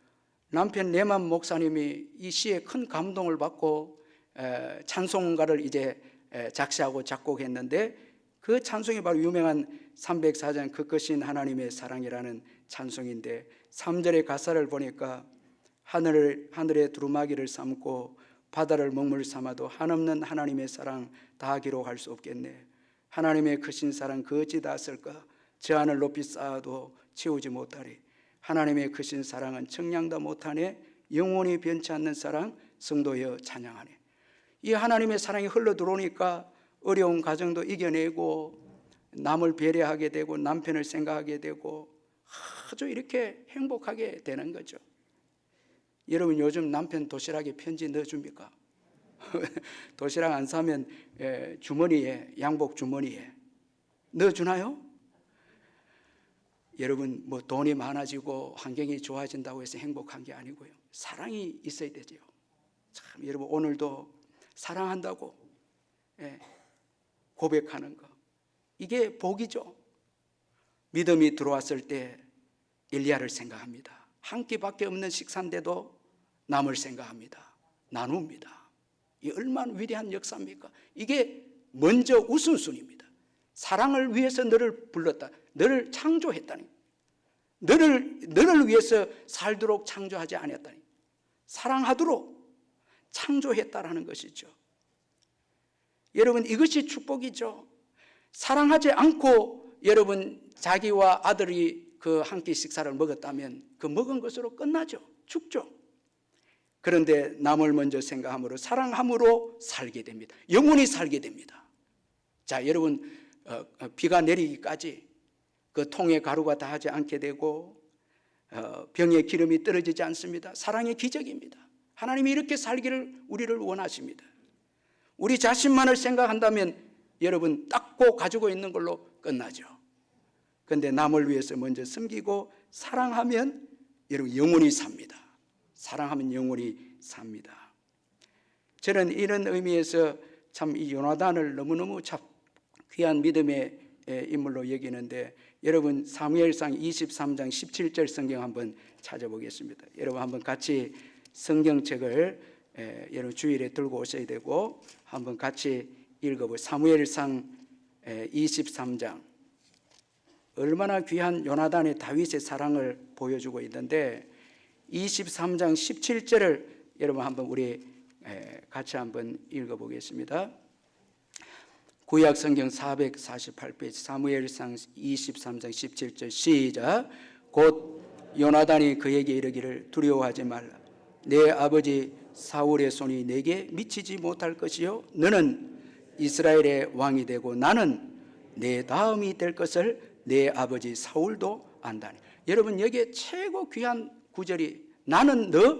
S1: 남편 레만 목사님이 이 시에 큰 감동을 받고 찬송가를 이제 작시하고 작곡했는데 그 찬송이 바로 유명한 304장 그것인 하나님의 사랑이라는 찬송인데 3절의 가사를 보니까 하늘의 두루마기를 삼고 바다를 먹물 삼아도 한없는 하나님의 사랑 다 기록할 수 없겠네. 하나님의 크신 사랑 그 어찌 다 쓸까. 저 하늘 높이 쌓아도 채우지 못하리. 하나님의 크신 사랑은 청량도 못하네. 영원히 변치 않는 사랑 성도여 찬양하네. 이 하나님의 사랑이 흘러 들어오니까 어려운 가정도 이겨내고 남을 배려하게 되고 남편을 생각하게 되고 아주 이렇게 행복하게 되는 거죠. 여러분 요즘 남편 도시락에 편지 넣어줍니까? 도시락 안 사면 주머니에 양복 주머니에 넣어주나요? 여러분 뭐 돈이 많아지고 환경이 좋아진다고 해서 행복한 게 아니고요. 사랑이 있어야 되죠. 참 여러분 오늘도 사랑한다고 고백하는 거 이게 복이죠. 믿음이 들어왔을 때 엘리야를 생각합니다. 한 끼밖에 없는 식사인데도 남을 생각합니다. 나눕니다. 이 얼마나 위대한 역사입니까? 이게 먼저 우선순위입니다. 사랑을 위해서 너를 불렀다. 너를 창조했다니. 너를 위해서 살도록 창조하지 아니었다니. 사랑하도록 창조했다라는 것이죠. 여러분, 이것이 축복이죠. 사랑하지 않고 여러분 자기와 아들이 그 한 끼 식사를 먹었다면 그 먹은 것으로 끝나죠. 죽죠. 그런데 남을 먼저 생각함으로, 사랑함으로 살게 됩니다. 영원히 살게 됩니다. 자, 여러분, 비가 내리기까지 그 통에 가루가 닿지 않게 되고 병에 기름이 떨어지지 않습니다. 사랑의 기적입니다. 하나님이 이렇게 살기를 우리를 원하십니다. 우리 자신만을 생각한다면 여러분 닦고 가지고 있는 걸로 끝나죠. 그런데 남을 위해서 먼저 섬기고 사랑하면 여러분 영원히 삽니다. 사랑하면 영원히 삽니다. 저는 이런 의미에서 참 이 요나단을 너무너무 참 귀한 믿음의 인물로 여기는데, 여러분 사무엘상 23장 17절 성경 한번 찾아보겠습니다. 여러분 한번 같이 성경책을 여러분 주일에 들고 오셔야 되고 한번 같이 읽어보세요. 사무엘상 23장. 얼마나 귀한 요나단의 다윗의 사랑을 보여주고 있는데, 23장 17절을 여러분 한번 우리 같이 한번 읽어보겠습니다. 구약 성경 448페이지 사무엘상 23장 17절 시작. 곧 요나단이 그에게 이르기를 두려워하지 말라. 내 아버지 사울의 손이 내게 미치지 못할 것이요 너는 이스라엘의 왕이 되고 나는 내 다음이 될 것을 내 아버지 사울도 안다니. 여러분 여기에 최고 귀한 구절이 나는 너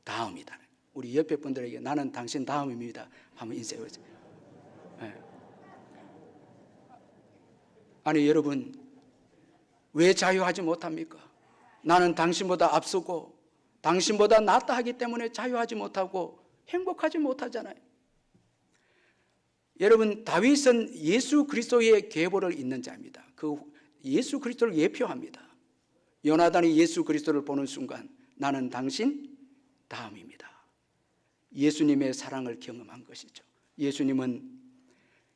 S1: 다음이다. 우리 옆에 분들에게 나는 당신 다음입니다 한번 인사해보세요. 아니 여러분, 왜 자유하지 못합니까? 나는 당신보다 앞서고 당신보다 낫다 하기 때문에 자유하지 못하고 행복하지 못하잖아요. 여러분, 다윗은 예수 그리스도의 계보를 잇는 자입니다. 그 예수 그리스도를 예표합니다. 요나단이 예수 그리스도를 보는 순간 나는 당신 다음입니다. 예수님의 사랑을 경험한 것이죠. 예수님은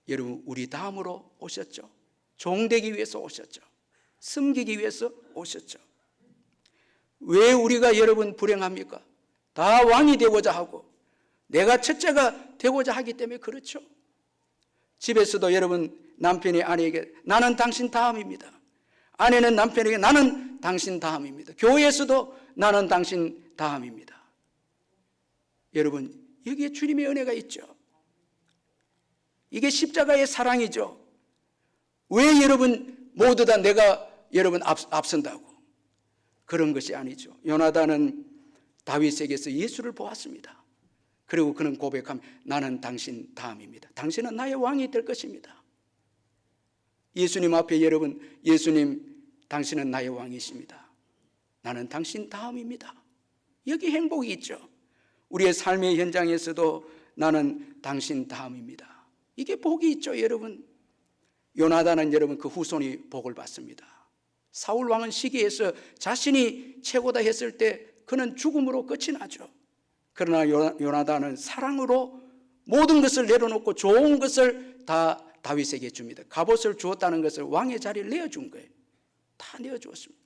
S1: 여러분 우리 다음으로 오셨죠. 종되기 위해서 오셨죠. 섬기기 위해서 오셨죠. 왜 우리가 여러분 불행합니까? 다 왕이 되고자 하고 내가 첫째가 되고자 하기 때문에 그렇죠. 집에서도 여러분 남편이 아내에게 나는 당신 다음입니다. 아내는 남편에게 나는 당신 다음입니다. 교회에서도 나는 당신 다음입니다. 여러분 여기에 주님의 은혜가 있죠. 이게 십자가의 사랑이죠. 왜 여러분 모두 다 내가 여러분 앞선다고? 그런 것이 아니죠. 요나단은 다윗에게서 예수를 보았습니다. 그리고 그는 고백합니다. 나는 당신 다음입니다. 당신은 나의 왕이 될 것입니다. 예수님 앞에 여러분, 예수님 당신은 나의 왕이십니다. 나는 당신 다음입니다. 여기 행복이 있죠. 우리의 삶의 현장에서도 나는 당신 다음입니다. 이게 복이 있죠, 여러분. 요나단은 여러분 그 후손이 복을 받습니다. 사울 왕은 시기에서 자신이 최고다 했을 때 그는 죽음으로 끝이 나죠. 그러나 요나단은 사랑으로 모든 것을 내려놓고 좋은 것을 다 다윗에게 줍니다. 갑옷을 주었다는 것을 왕의 자리를 내어준 거예요. 다 내어주었습니다.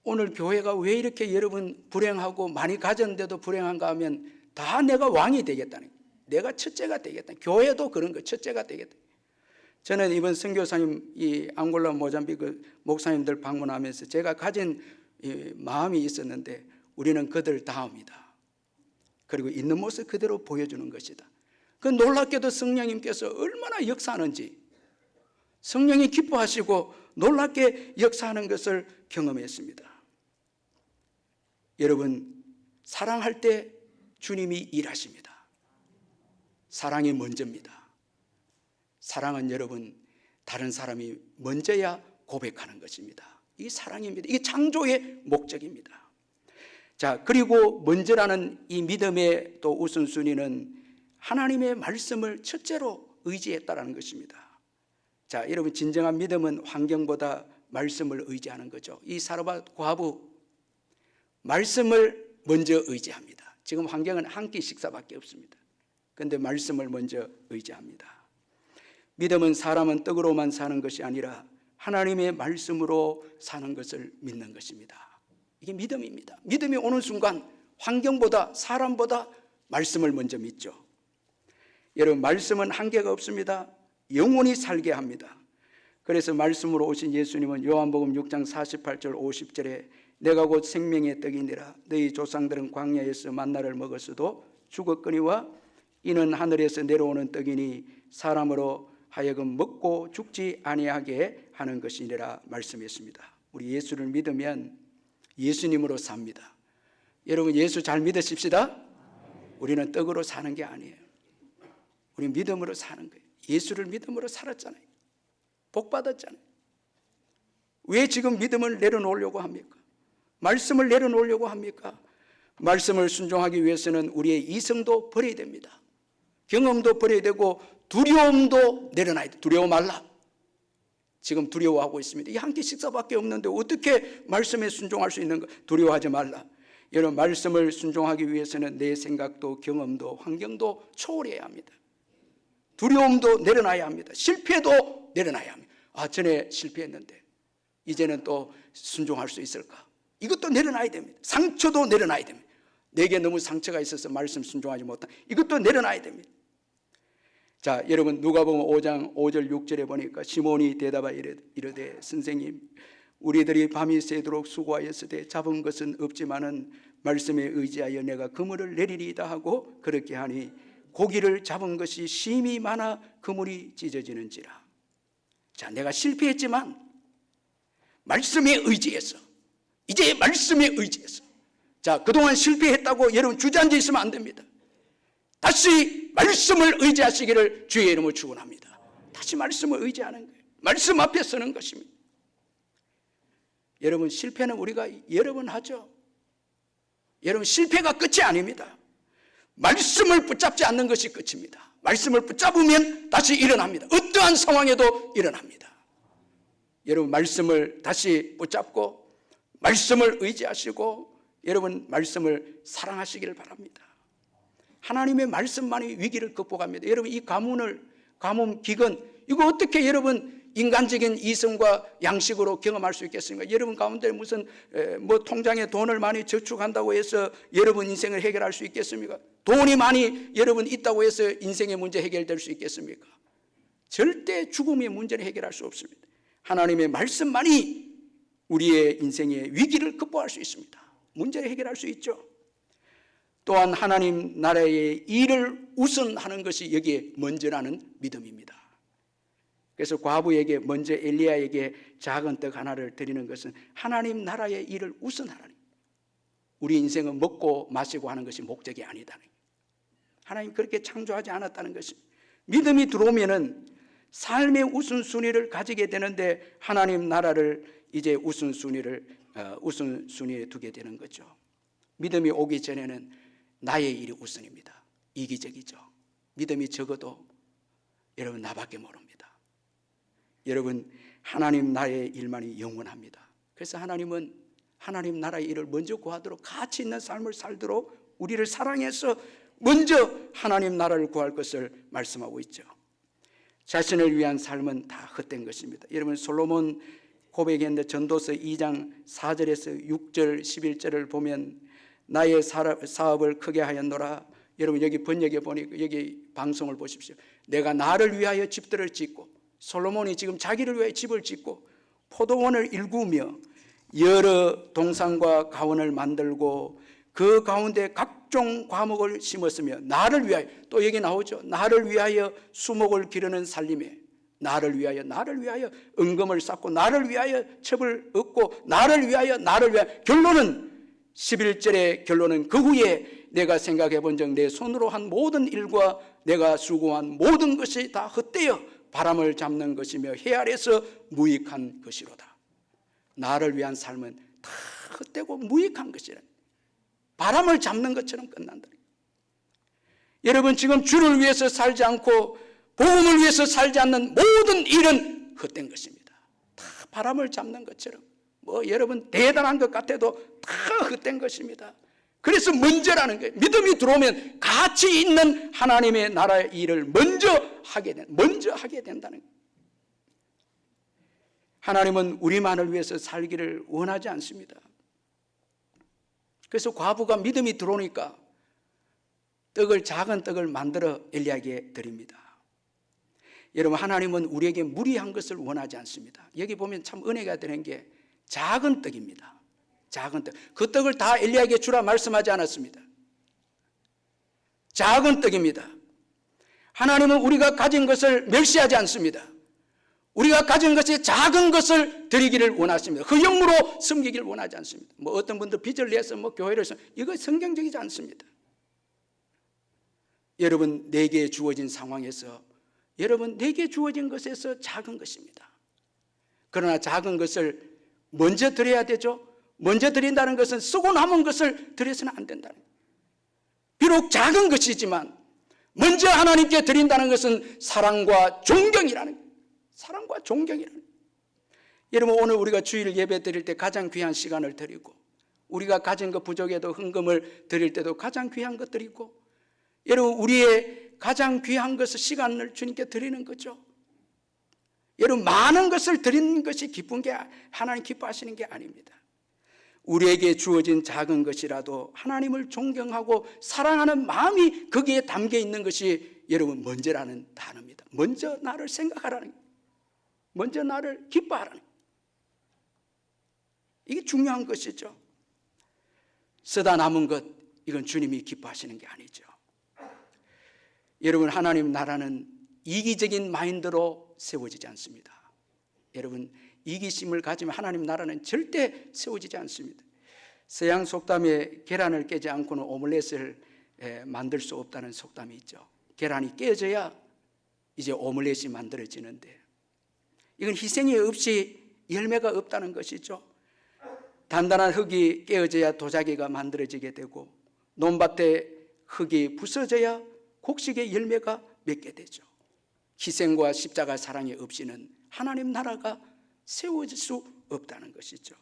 S1: 오늘 교회가 왜 이렇게 여러분 불행하고 많이 가졌는데도 불행한가 하면 다 내가 왕이 되겠다는 거예요. 내가 첫째가 되겠다. 교회도 그런 거 첫째가 되겠다. 저는 이번 선교사님 이 앙골라 모잠비크 목사님들 방문하면서 제가 가진 마음이 있었는데 우리는 그들 다음이다. 그리고 있는 모습 그대로 보여주는 것이다. 그 놀랍게도 성령님께서 얼마나 역사하는지 성령이 기뻐하시고 놀랍게 역사하는 것을 경험했습니다. 여러분 사랑할 때 주님이 일하십니다. 사랑이 먼저입니다. 사랑은 여러분 다른 사람이 먼저야 고백하는 것입니다. 이게 사랑입니다. 이게 창조의 목적입니다. 자, 그리고 먼저라는 이 믿음의 또 우선순위는 하나님의 말씀을 첫째로 의지했다라는 것입니다. 자, 여러분, 진정한 믿음은 환경보다 말씀을 의지하는 거죠. 이 사르밧 과부 말씀을 먼저 의지합니다. 지금 환경은 한 끼 식사밖에 없습니다. 그런데 말씀을 먼저 의지합니다. 믿음은 사람은 떡으로만 사는 것이 아니라 하나님의 말씀으로 사는 것을 믿는 것입니다. 이게 믿음입니다. 믿음이 오는 순간 환경보다 사람보다 말씀을 먼저 믿죠. 여러분, 말씀은 한계가 없습니다. 영원히 살게 합니다. 그래서 말씀으로 오신 예수님은 요한복음 6장 48절 50절에 내가 곧 생명의 떡이니라 너희 조상들은 광야에서 만나를 먹었어도 죽었거니와 이는 하늘에서 내려오는 떡이니 사람으로 하여금 먹고 죽지 아니하게 하는 것이니라 말씀했습니다. 우리 예수를 믿으면 예수님으로 삽니다. 여러분, 예수 잘 믿으십시다. 우리는 떡으로 사는 게 아니에요. 우리는 믿음으로 사는 거예요. 예수를 믿음으로 살았잖아요. 복 받았잖아요. 왜 지금 믿음을 내려놓으려고 합니까? 말씀을 내려놓으려고 합니까? 말씀을 순종하기 위해서는 우리의 이성도 버려야 됩니다. 경험도 버려야 되고 두려움도 내려놔야 돼요. 두려워 말라. 지금 두려워하고 있습니다. 이 한 끼 식사밖에 없는데 어떻게 말씀에 순종할 수 있는가? 두려워하지 말라. 여러분, 말씀을 순종하기 위해서는 내 생각도 경험도 환경도 초월해야 합니다. 두려움도 내려놔야 합니다. 실패도 내려놔야 합니다. 아, 전에 실패했는데 이제는 또 순종할 수 있을까? 이것도 내려놔야 됩니다. 상처도 내려놔야 됩니다. 내게 너무 상처가 있어서 말씀 순종하지 못한 이것도 내려놔야 됩니다. 자, 여러분, 누가복음 5장 5절 6절에 보니까 시몬이 대답하여 이르되 선생님 우리들이 밤이 새도록 수고하였으되 잡은 것은 없지만은 말씀에 의지하여 내가 그물을 내리리이다 하고 그렇게 하니 고기를 잡은 것이 심히 많아 그물이 찢어지는지라. 자, 내가 실패했지만 말씀에 의지해서 이제 말씀에 의지해서 자, 그동안 실패했다고 여러분 주저앉아 있으면 안 됩니다. 다시 말씀을 의지하시기를 주의 이름으로 축원합니다. 다시 말씀을 의지하는 거예요. 말씀 앞에 서는 것입니다. 여러분, 실패는 우리가 여러 번 하죠. 여러분, 실패가 끝이 아닙니다. 말씀을 붙잡지 않는 것이 끝입니다. 말씀을 붙잡으면 다시 일어납니다. 어떠한 상황에도 일어납니다. 여러분, 말씀을 다시 붙잡고 말씀을 의지하시고 여러분 말씀을 사랑하시기를 바랍니다. 하나님의 말씀만이 위기를 극복합니다. 여러분, 이 가뭄, 기근 이거 어떻게 여러분 인간적인 이성과 양식으로 경험할 수 있겠습니까? 여러분 가운데 무슨 통장에 돈을 많이 저축한다고 해서 여러분 인생을 해결할 수 있겠습니까? 돈이 많이 여러분 있다고 해서 인생의 문제 해결될 수 있겠습니까? 절대 죽음의 문제를 해결할 수 없습니다. 하나님의 말씀만이 우리의 인생의 위기를 극복할 수 있습니다. 문제를 해결할 수 있죠. 또한 하나님 나라의 일을 우선하는 것이 여기에 먼저라는 믿음입니다. 그래서 과부에게 먼저 엘리야에게 작은 떡 하나를 드리는 것은 하나님 나라의 일을 우선하라는, 우리 인생은 먹고 마시고 하는 것이 목적이 아니다는, 하나님 그렇게 창조하지 않았다는 것입니다. 믿음이 들어오면은 삶의 우선순위를 가지게 되는데 하나님 나라를 이제 우선순위에 두게 되는 거죠. 믿음이 오기 전에는 나의 일이 우선입니다. 이기적이죠. 믿음이 적어도 여러분 나밖에 모릅니다. 여러분, 하나님 나라의 일만이 영원합니다. 그래서 하나님은 하나님 나라의 일을 먼저 구하도록, 가치 있는 삶을 살도록 우리를 사랑해서 먼저 하나님 나라를 구할 것을 말씀하고 있죠. 자신을 위한 삶은 다 헛된 것입니다. 여러분, 솔로몬 고백했는데 전도서 2장 4절에서 6절 11절을 보면 나의 사업을 크게 하였노라. 여러분 여기 번역에 보니까 여기 방송을 보십시오. 내가 나를 위하여 집들을 짓고, 솔로몬이 지금 자기를 위하여 집을 짓고 포도원을 일구며 여러 동산과 가원을 만들고 그 가운데 각종 과목을 심었으며 나를 위하여, 또 여기 나오죠. 나를 위하여 수목을 기르는 살림에 나를 위하여 은금을 쌓고 나를 위하여 첩을 얻고 나를 위하여 결론은 11절의 결론은 그 후에 내가 생각해 본 적 내 손으로 한 모든 일과 내가 수고한 모든 것이 다 헛되어 바람을 잡는 것이며 해 아래서 무익한 것이로다. 나를 위한 삶은 다 헛되고 무익한 것이라, 바람을 잡는 것처럼 끝난다. 여러분, 지금 주를 위해서 살지 않고 복음을 위해서 살지 않는 모든 일은 헛된 것입니다. 다 바람을 잡는 것처럼 뭐 여러분 대단한 것 같아도 다 헛된 것입니다. 그래서 먼저라는 거예요. 믿음이 들어오면 가치 있는 하나님의 나라의 일을 먼저 하게 된다는 거예요. 하나님은 우리만을 위해서 살기를 원하지 않습니다. 그래서 과부가 믿음이 들어오니까 작은 떡을 만들어 엘리야에게 드립니다. 여러분, 하나님은 우리에게 무리한 것을 원하지 않습니다. 여기 보면 참 은혜가 되는 게 작은 떡입니다. 작은 떡. 그 떡을 다 엘리야에게 주라 말씀하지 않았습니다. 작은 떡입니다. 하나님은 우리가 가진 것을 멸시하지 않습니다. 우리가 가진 것에 작은 것을 드리기를 원하십니다. 그 영으로 섬기기를 원하지 않습니다. 뭐 어떤 분들 빚을 내서 뭐 교회를 이거 성경적이지 않습니다. 여러분, 내게 주어진 상황에서 여러분 내게 주어진 것에서 작은 것입니다. 그러나 작은 것을 먼저 드려야 되죠. 먼저 드린다는 것은 쓰고 남은 것을 드려서는 안 된다는 거예요. 비록 작은 것이지만 먼저 하나님께 드린다는 것은 사랑과 존경이라는 거예요. 사랑과 존경이라는 거예요. 여러분, 오늘 우리가 주일 예배 드릴 때 가장 귀한 시간을 드리고 우리가 가진 것 부족해도 헌금을 드릴 때도 가장 귀한 것 드리고 여러분, 우리의 가장 귀한 것을 시간을 주님께 드리는 거죠. 여러분, 많은 것을 드리는 것이 기쁜 게 하나님 기뻐하시는 게 아닙니다. 우리에게 주어진 작은 것이라도 하나님을 존경하고 사랑하는 마음이 거기에 담겨 있는 것이 여러분 먼저라는 단어입니다. 먼저 나를 생각하라는 거예요. 먼저 나를 기뻐하라는 거예요. 이게 중요한 것이죠. 쓰다 남은 것, 이건 주님이 기뻐하시는 게 아니죠. 여러분, 하나님 나라는 이기적인 마인드로 세워지지 않습니다. 여러분, 이기심을 가지면 하나님 나라는 절대 세워지지 않습니다. 서양 속담에 계란을 깨지 않고는 오믈렛을 만들 수 없다는 속담이 있죠. 계란이 깨져야 이제 오믈렛이 만들어지는데 이건 희생이 없이 열매가 없다는 것이죠. 단단한 흙이 깨어져야 도자기가 만들어지게 되고 논밭에 흙이 부서져야 곡식의 열매가 맺게 되죠. 희생과 십자가 사랑이 없이는 하나님 나라가 세워질 수 없다는 것이죠.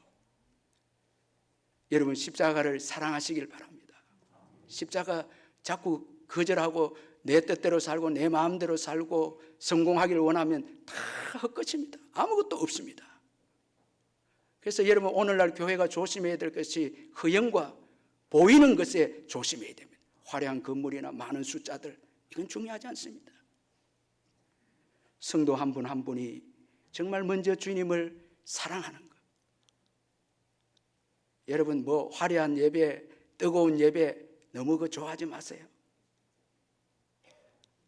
S1: 여러분, 십자가를 사랑하시길 바랍니다. 십자가 자꾸 거절하고 내 뜻대로 살고 내 마음대로 살고 성공하기를 원하면 다 헛것입니다. 아무것도 없습니다. 그래서 여러분, 오늘날 교회가 조심해야 될 것이 허영과 보이는 것에 조심해야 됩니다. 화려한 건물이나 많은 숫자들, 이건 중요하지 않습니다. 성도 한 분 한 분이 정말 먼저 주님을 사랑하는 것. 여러분, 뭐 화려한 예배, 뜨거운 예배 너무 그거 좋아하지 마세요.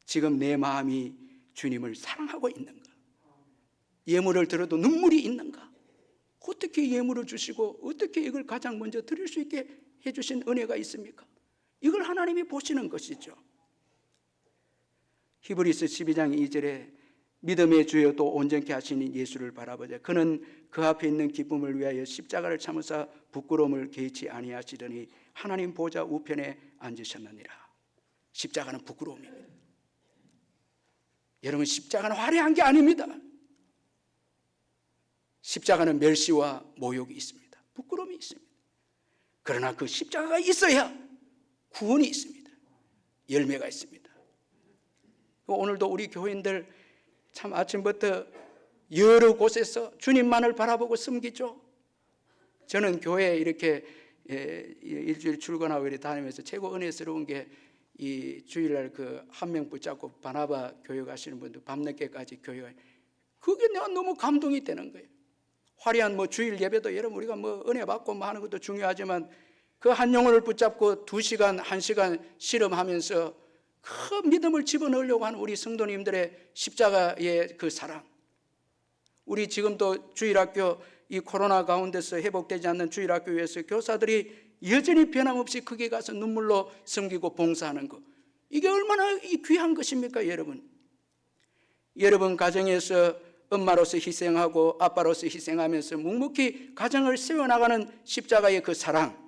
S1: 지금 내 마음이 주님을 사랑하고 있는가? 예물을 들어도 눈물이 있는가? 어떻게 예물을 주시고 어떻게 이걸 가장 먼저 드릴 수 있게 해주신 은혜가 있습니까? 이걸 하나님이 보시는 것이죠. 히브리서 12장 2절에 믿음의 주여 또 온전케 하시는 예수를 바라보자. 그는 그 앞에 있는 기쁨을 위하여 십자가를 참으사 부끄러움을 개의치 아니하시더니 하나님 보좌 우편에 앉으셨느니라. 십자가는 부끄러움입니다. 여러분, 십자가는 화려한 게 아닙니다. 십자가는 멸시와 모욕이 있습니다. 부끄러움이 있습니다. 그러나 그 십자가가 있어야 구원이 있습니다. 열매가 있습니다. 오늘도 우리 교인들 참 아침부터 여러 곳에서 주님만을 바라보고 섬기죠. 저는 교회에 이렇게 일주일 출근하고 이렇게 다니면서 최고 은혜스러운 게 이 주일날 그 한 명 붙잡고 바나바 교회 가시는 분들 밤늦게까지 교회가, 그게 내가 너무 감동이 되는 거예요. 화려한 뭐 주일 예배도 여러분 우리가 뭐 은혜 받고 뭐 하는 것도 중요하지만 그 한 영혼을 붙잡고 2시간, 1시간 실험하면서 그 믿음을 집어넣으려고 하는 우리 성도님들의 십자가의 그 사랑. 우리 지금도 주일학교 이 코로나 가운데서 회복되지 않는 주일학교에서 교사들이 여전히 변함없이 거기에 가서 눈물로 섬기고 봉사하는 것, 이게 얼마나 귀한 것입니까? 여러분 가정에서 엄마로서 희생하고 아빠로서 희생하면서 묵묵히 가정을 세워나가는 십자가의 그 사랑,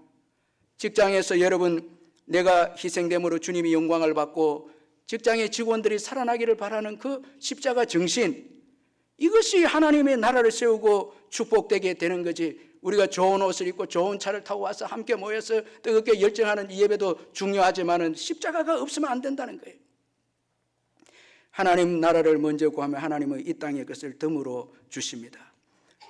S1: 직장에서 여러분 내가 희생됨으로 주님이 영광을 받고 직장의 직원들이 살아나기를 바라는 그 십자가 정신, 이것이 하나님의 나라를 세우고 축복되게 되는 거지. 우리가 좋은 옷을 입고 좋은 차를 타고 와서 함께 모여서 뜨겁게 열정하는 이 예배도 중요하지만은 십자가가 없으면 안 된다는 거예요. 하나님 나라를 먼저 구하면 하나님은 이 땅의 것을 덤으로 주십니다.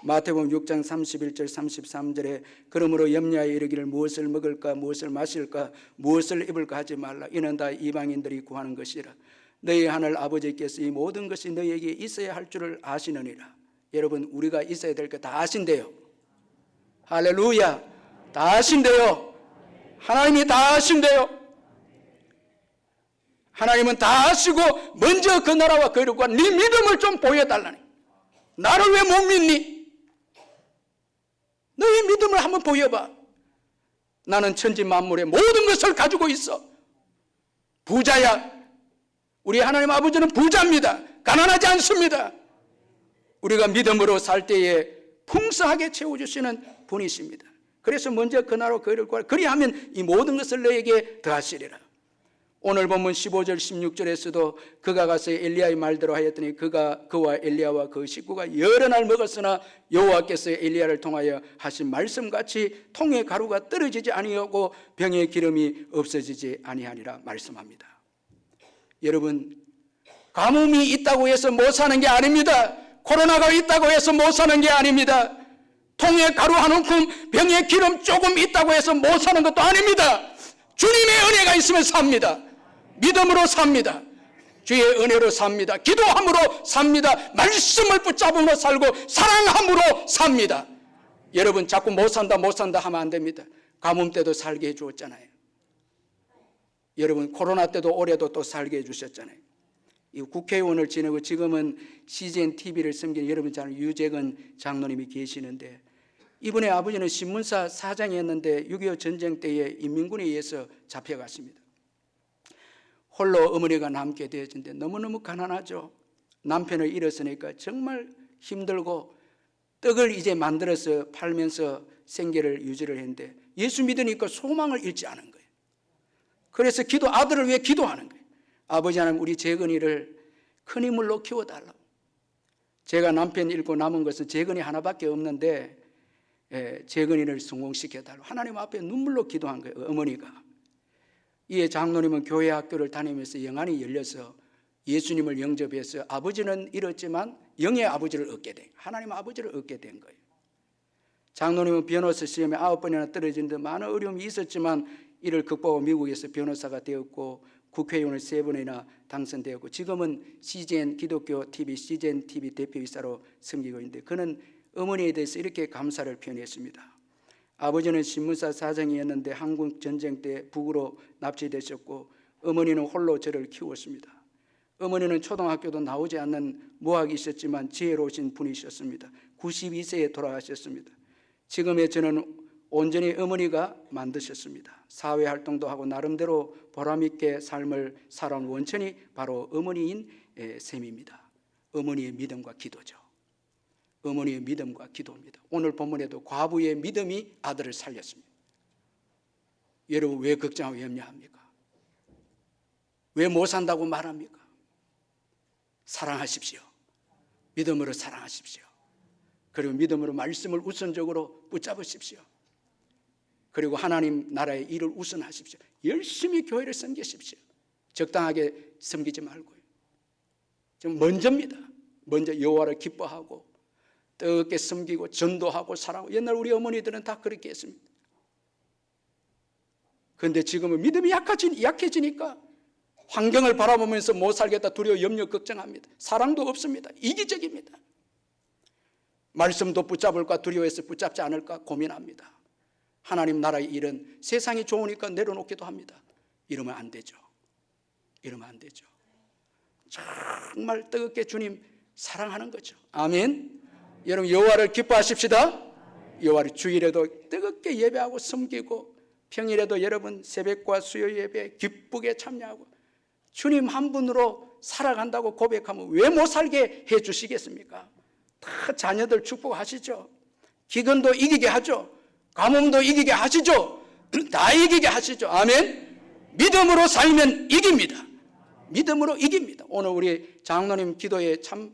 S1: 마태복음 6장 31절 33절에 그러므로 염려하여 이르기를 무엇을 먹을까 무엇을 마실까 무엇을 입을까 하지 말라. 이는 다 이방인들이 구하는 것이라. 너희 하늘 아버지께서 이 모든 것이 너희에게 있어야 할 줄을 아시느니라. 여러분, 우리가 있어야 될 거 다 아신대요. 할렐루야. 다 아신대요. 하나님이 다 아신대요. 하나님은 다 아시고 먼저 그 나라와 그 이름과 네 믿음을 좀 보여달라니. 나를 왜 못 믿니? 너의 믿음을 한번 보여봐. 나는 천지 만물의 모든 것을 가지고 있어. 부자야. 우리 하나님 아버지는 부자입니다. 가난하지 않습니다. 우리가 믿음으로 살 때에 풍성하게 채워주시는 분이십니다. 그래서 먼저 그 나라와 그 이름과 그리하면 이 모든 것을 너에게 더하시리라. 오늘 본문 15절 16절에서도 그가 가서 엘리야의 말대로 하였더니 그와 엘리야와 그 식구가 여러 날 먹었으나 여호와께서 엘리야를 통하여 하신 말씀같이 통의 가루가 떨어지지 아니하고 병의 기름이 없어지지 아니하니라 말씀합니다. 여러분, 가뭄이 있다고 해서 못 사는 게 아닙니다. 코로나가 있다고 해서 못 사는 게 아닙니다. 통의 가루 한 움큼 병의 기름 조금 있다고 해서 못 사는 것도 아닙니다. 주님의 은혜가 있으면 삽니다. 믿음으로 삽니다. 주의 은혜로 삽니다. 기도함으로 삽니다. 말씀을 붙잡음으로 살고 사랑함으로 삽니다. 여러분, 자꾸 못 산다 하면 안 됩니다. 가뭄 때도 살게 해주었잖아요. 여러분, 코로나 때도 올해도 또 살게 해주셨잖아요. 이 국회의원을 지내고 지금은 CGN TV를 섬기는 여러분 잘 유재근 장로님이 계시는데, 이분의 아버지는 신문사 사장이었는데 6.25 전쟁 때에 인민군에 의해서 잡혀갔습니다. 홀로 어머니가 남게 되어진데 너무너무 가난하죠. 남편을 잃었으니까 정말 힘들고 떡을 이제 만들어서 팔면서 생계를 유지를 했는데 예수 믿으니까 소망을 잃지 않은 거예요. 그래서 아들을 위해 기도하는 거예요. 아버지 하나님, 우리 재근이를 큰 인물로 키워달라고. 제가 남편 잃고 남은 것은 재근이 하나밖에 없는데 재근이를 성공시켜달라고 하나님 앞에 눈물로 기도한 거예요. 어머니가. 이에 장로님은 교회 학교를 다니면서 영안이 열려서 예수님을 영접해서 아버지는 잃었지만 영의 아버지를 얻게 된, 하나님 아버지를 얻게 된 거예요. 장로님은 변호사 시험에 9번이나 떨어진 데 많은 어려움이 있었지만 이를 극복하고 미국에서 변호사가 되었고 국회의원을 3번이나 당선되었고 지금은 CGN 기독교 TV, CGN TV 대표이사로 섬기고 있는데 그는 어머니에 대해서 이렇게 감사를 표현했습니다. 아버지는 신문사 사장이었는데 한국 전쟁 때 북으로 납치되셨고 어머니는 홀로 저를 키웠습니다. 어머니는 초등학교도 나오지 않는 무학이 있었지만 지혜로우신 분이셨습니다. 92세에 돌아가셨습니다. 지금의 저는 온전히 어머니가 만드셨습니다. 사회활동도 하고 나름대로 보람있게 삶을 살아온 원천이 바로 어머니인 셈입니다. 어머니의 믿음과 기도죠. 어머니의 믿음과 기도입니다. 오늘 본문에도 과부의 믿음이 아들을 살렸습니다. 여러분, 왜 걱정하고 염려합니까? 왜 못 산다고 말합니까? 사랑하십시오. 믿음으로 사랑하십시오. 그리고 믿음으로 말씀을 우선적으로 붙잡으십시오. 그리고 하나님 나라의 일을 우선하십시오. 열심히 교회를 섬기십시오. 적당하게 섬기지 말고요. 좀 먼저입니다. 먼저 여호와를 기뻐하고 뜨겁게 섬기고 전도하고 사랑하고. 옛날 우리 어머니들은 다 그렇게 했습니다. 그런데 지금은 믿음이 약해지니까 환경을 바라보면서 못 살겠다 두려워 염려 걱정합니다. 사랑도 없습니다. 이기적입니다. 말씀도 붙잡을까 두려워해서 붙잡지 않을까 고민합니다. 하나님 나라의 일은 세상이 좋으니까 내려놓기도 합니다. 이러면 안 되죠. 이러면 안 되죠. 정말 뜨겁게 주님 사랑하는 거죠. 아멘. 여러분, 여호와를 기뻐하십시다. 여호와를 주일에도 뜨겁게 예배하고 섬기고 평일에도 여러분 새벽과 수요 예배에 기쁘게 참여하고 주님 한 분으로 살아간다고 고백하면 왜 못 살게 해 주시겠습니까? 다 자녀들 축복하시죠. 기근도 이기게 하죠. 가뭄도 이기게 하시죠. 다 이기게 하시죠. 아멘. 믿음으로 살면 이깁니다. 믿음으로 이깁니다. 오늘 우리 장로님 기도에 참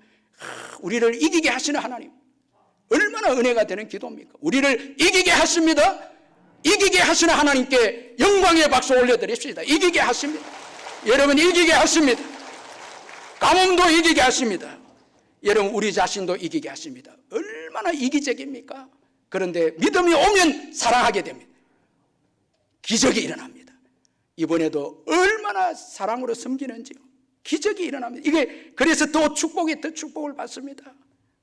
S1: 우리를 이기게 하시는 하나님, 얼마나 은혜가 되는 기도입니까? 우리를 이기게 하십니다. 이기게 하시는 하나님께 영광의 박수 올려드립시다. 이기게 하십니다. 여러분, 이기게 하십니다. 가뭄도 이기게 하십니다. 여러분, 우리 자신도 이기게 하십니다. 얼마나 이기적입니까? 그런데 믿음이 오면 사랑하게 됩니다. 기적이 일어납니다. 이번에도 얼마나 사랑으로 섬기는지요. 기적이 일어납니다. 이게 그래서 더 축복을 받습니다.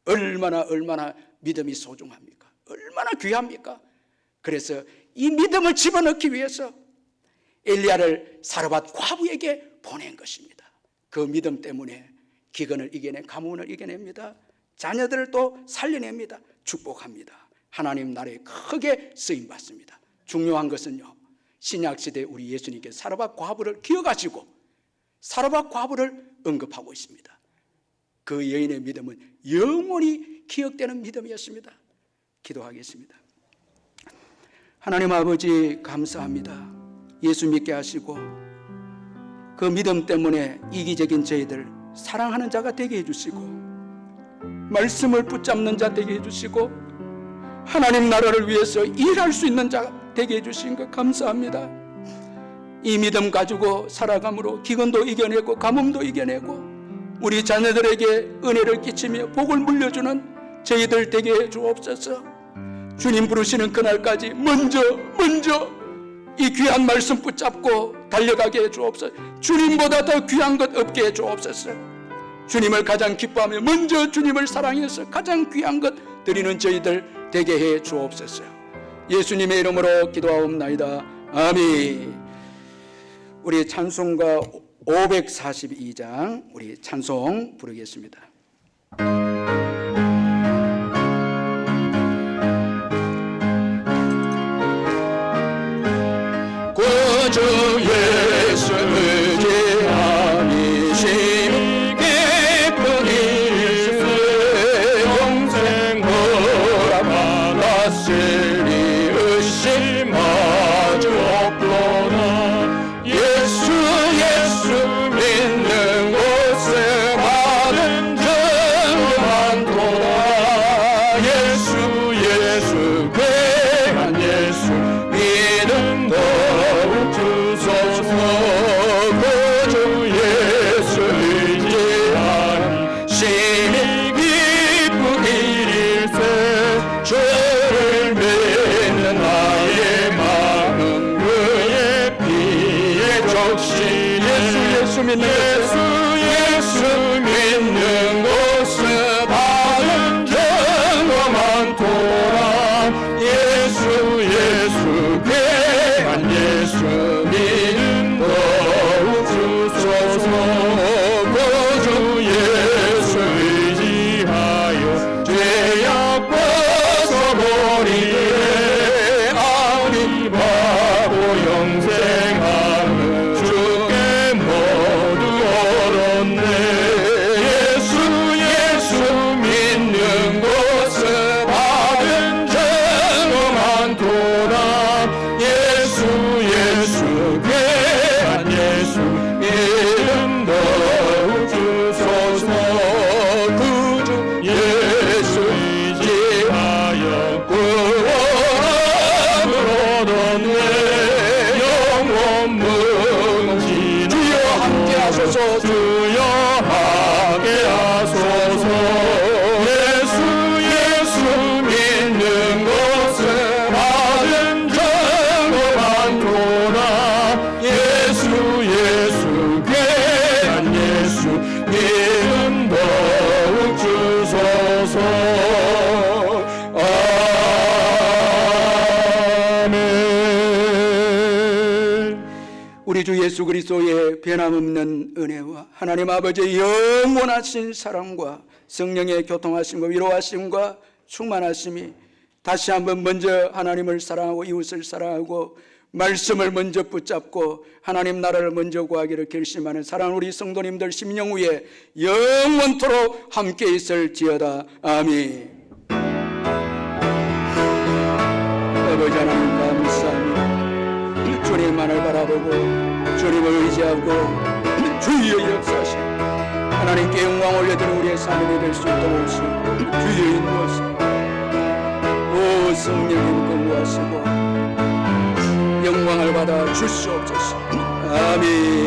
S1: 얼마나 믿음이 소중합니까? 얼마나 귀합니까? 그래서 이 믿음을 집어넣기 위해서 엘리야를 사르밧 과부에게 보낸 것입니다. 그 믿음 때문에 기근을 이겨내 가뭄을 이겨냅니다. 자녀들을 또 살려냅니다. 축복합니다. 하나님 나라에 크게 쓰임받습니다. 중요한 것은요, 신약시대 우리 예수님께서 사르밧 과부를 기억하시고 사르밧 과부를 언급하고 있습니다. 그 여인의 믿음은 영원히 기억되는 믿음이었습니다. 기도하겠습니다. 하나님 아버지, 감사합니다. 예수 믿게 하시고 그 믿음 때문에 이기적인 저희들 사랑하는 자가 되게 해주시고 말씀을 붙잡는 자 되게 해주시고 하나님 나라를 위해서 일할 수 있는 자 되게 해주신 것 감사합니다. 이 믿음 가지고 살아감으로 기근도 이겨내고 가뭄도 이겨내고 우리 자녀들에게 은혜를 끼치며 복을 물려주는 저희들 되게 해 주옵소서. 주님 부르시는 그날까지 먼저 이 귀한 말씀 붙잡고 달려가게 해 주옵소서. 주님보다 더 귀한 것 없게 해 주옵소서. 주님을 가장 기뻐하며 먼저 주님을 사랑해서 가장 귀한 것 드리는 저희들 되게 해 주옵소서. 예수님의 이름으로 기도하옵나이다. 아멘. 우리 찬송가 542장 우리 찬송 부르겠습니다.
S3: 구주 예수 의지함이 심히 기쁜 일세 영생 허락받았으리 의심하지 없도다. 예수 믿는 곳에 받은 정만도다. 예수 귀한 예수 믿는 것 주소서. 구주 예수 의지하니 심히 기쁜 일일세 주를 믿는 나의 마음 그의 피에 적시네. 예수 믿는 곳에 받은 정엄한 도라. 예수 귀한 예수 믿는 것 주소서. 구주 예수 의지하여 죄악 벗어버리네. 아우리 바보 영생하는 주께 모두 얻었네. 예수 믿는 곳에 받은 정엄한 도라. 예수 귀한 예수 믿는 것 주소서. 구주 예수 의지하여 구원을 얻었네. 영원 문진하소서. 주여 함께하소서. 주여 함께하소서. 예수 믿는 곳에 받은 정엄한 도라. 예수 귀한 예수 믿는 것 주소서. 아멘.
S1: 우리 주 예수 그리스도의 변함없는 은혜와 하나님 아버지의 영원하신 사랑과 성령의 교통하심과 위로하심과 충만하심이 다시 한번 먼저 하나님을 사랑하고 이웃을 사랑하고 말씀을 먼저 붙잡고 하나님 나라를 먼저 구하기를 결심하는 사랑하는 우리 성도님들 심령 위에 영원토록 함께 있을지어다. 아멘. 아버지 하나님 감사합니다. 주님만을 바라보고 주님을 의지하고 주의 역사하시고 하나님께 영광 올려드리는 우리의 삶이 될 수 있도록 주여 인도하시고 오 성령님 공부하시고 영광을 받아 주시옵소서. 아멘.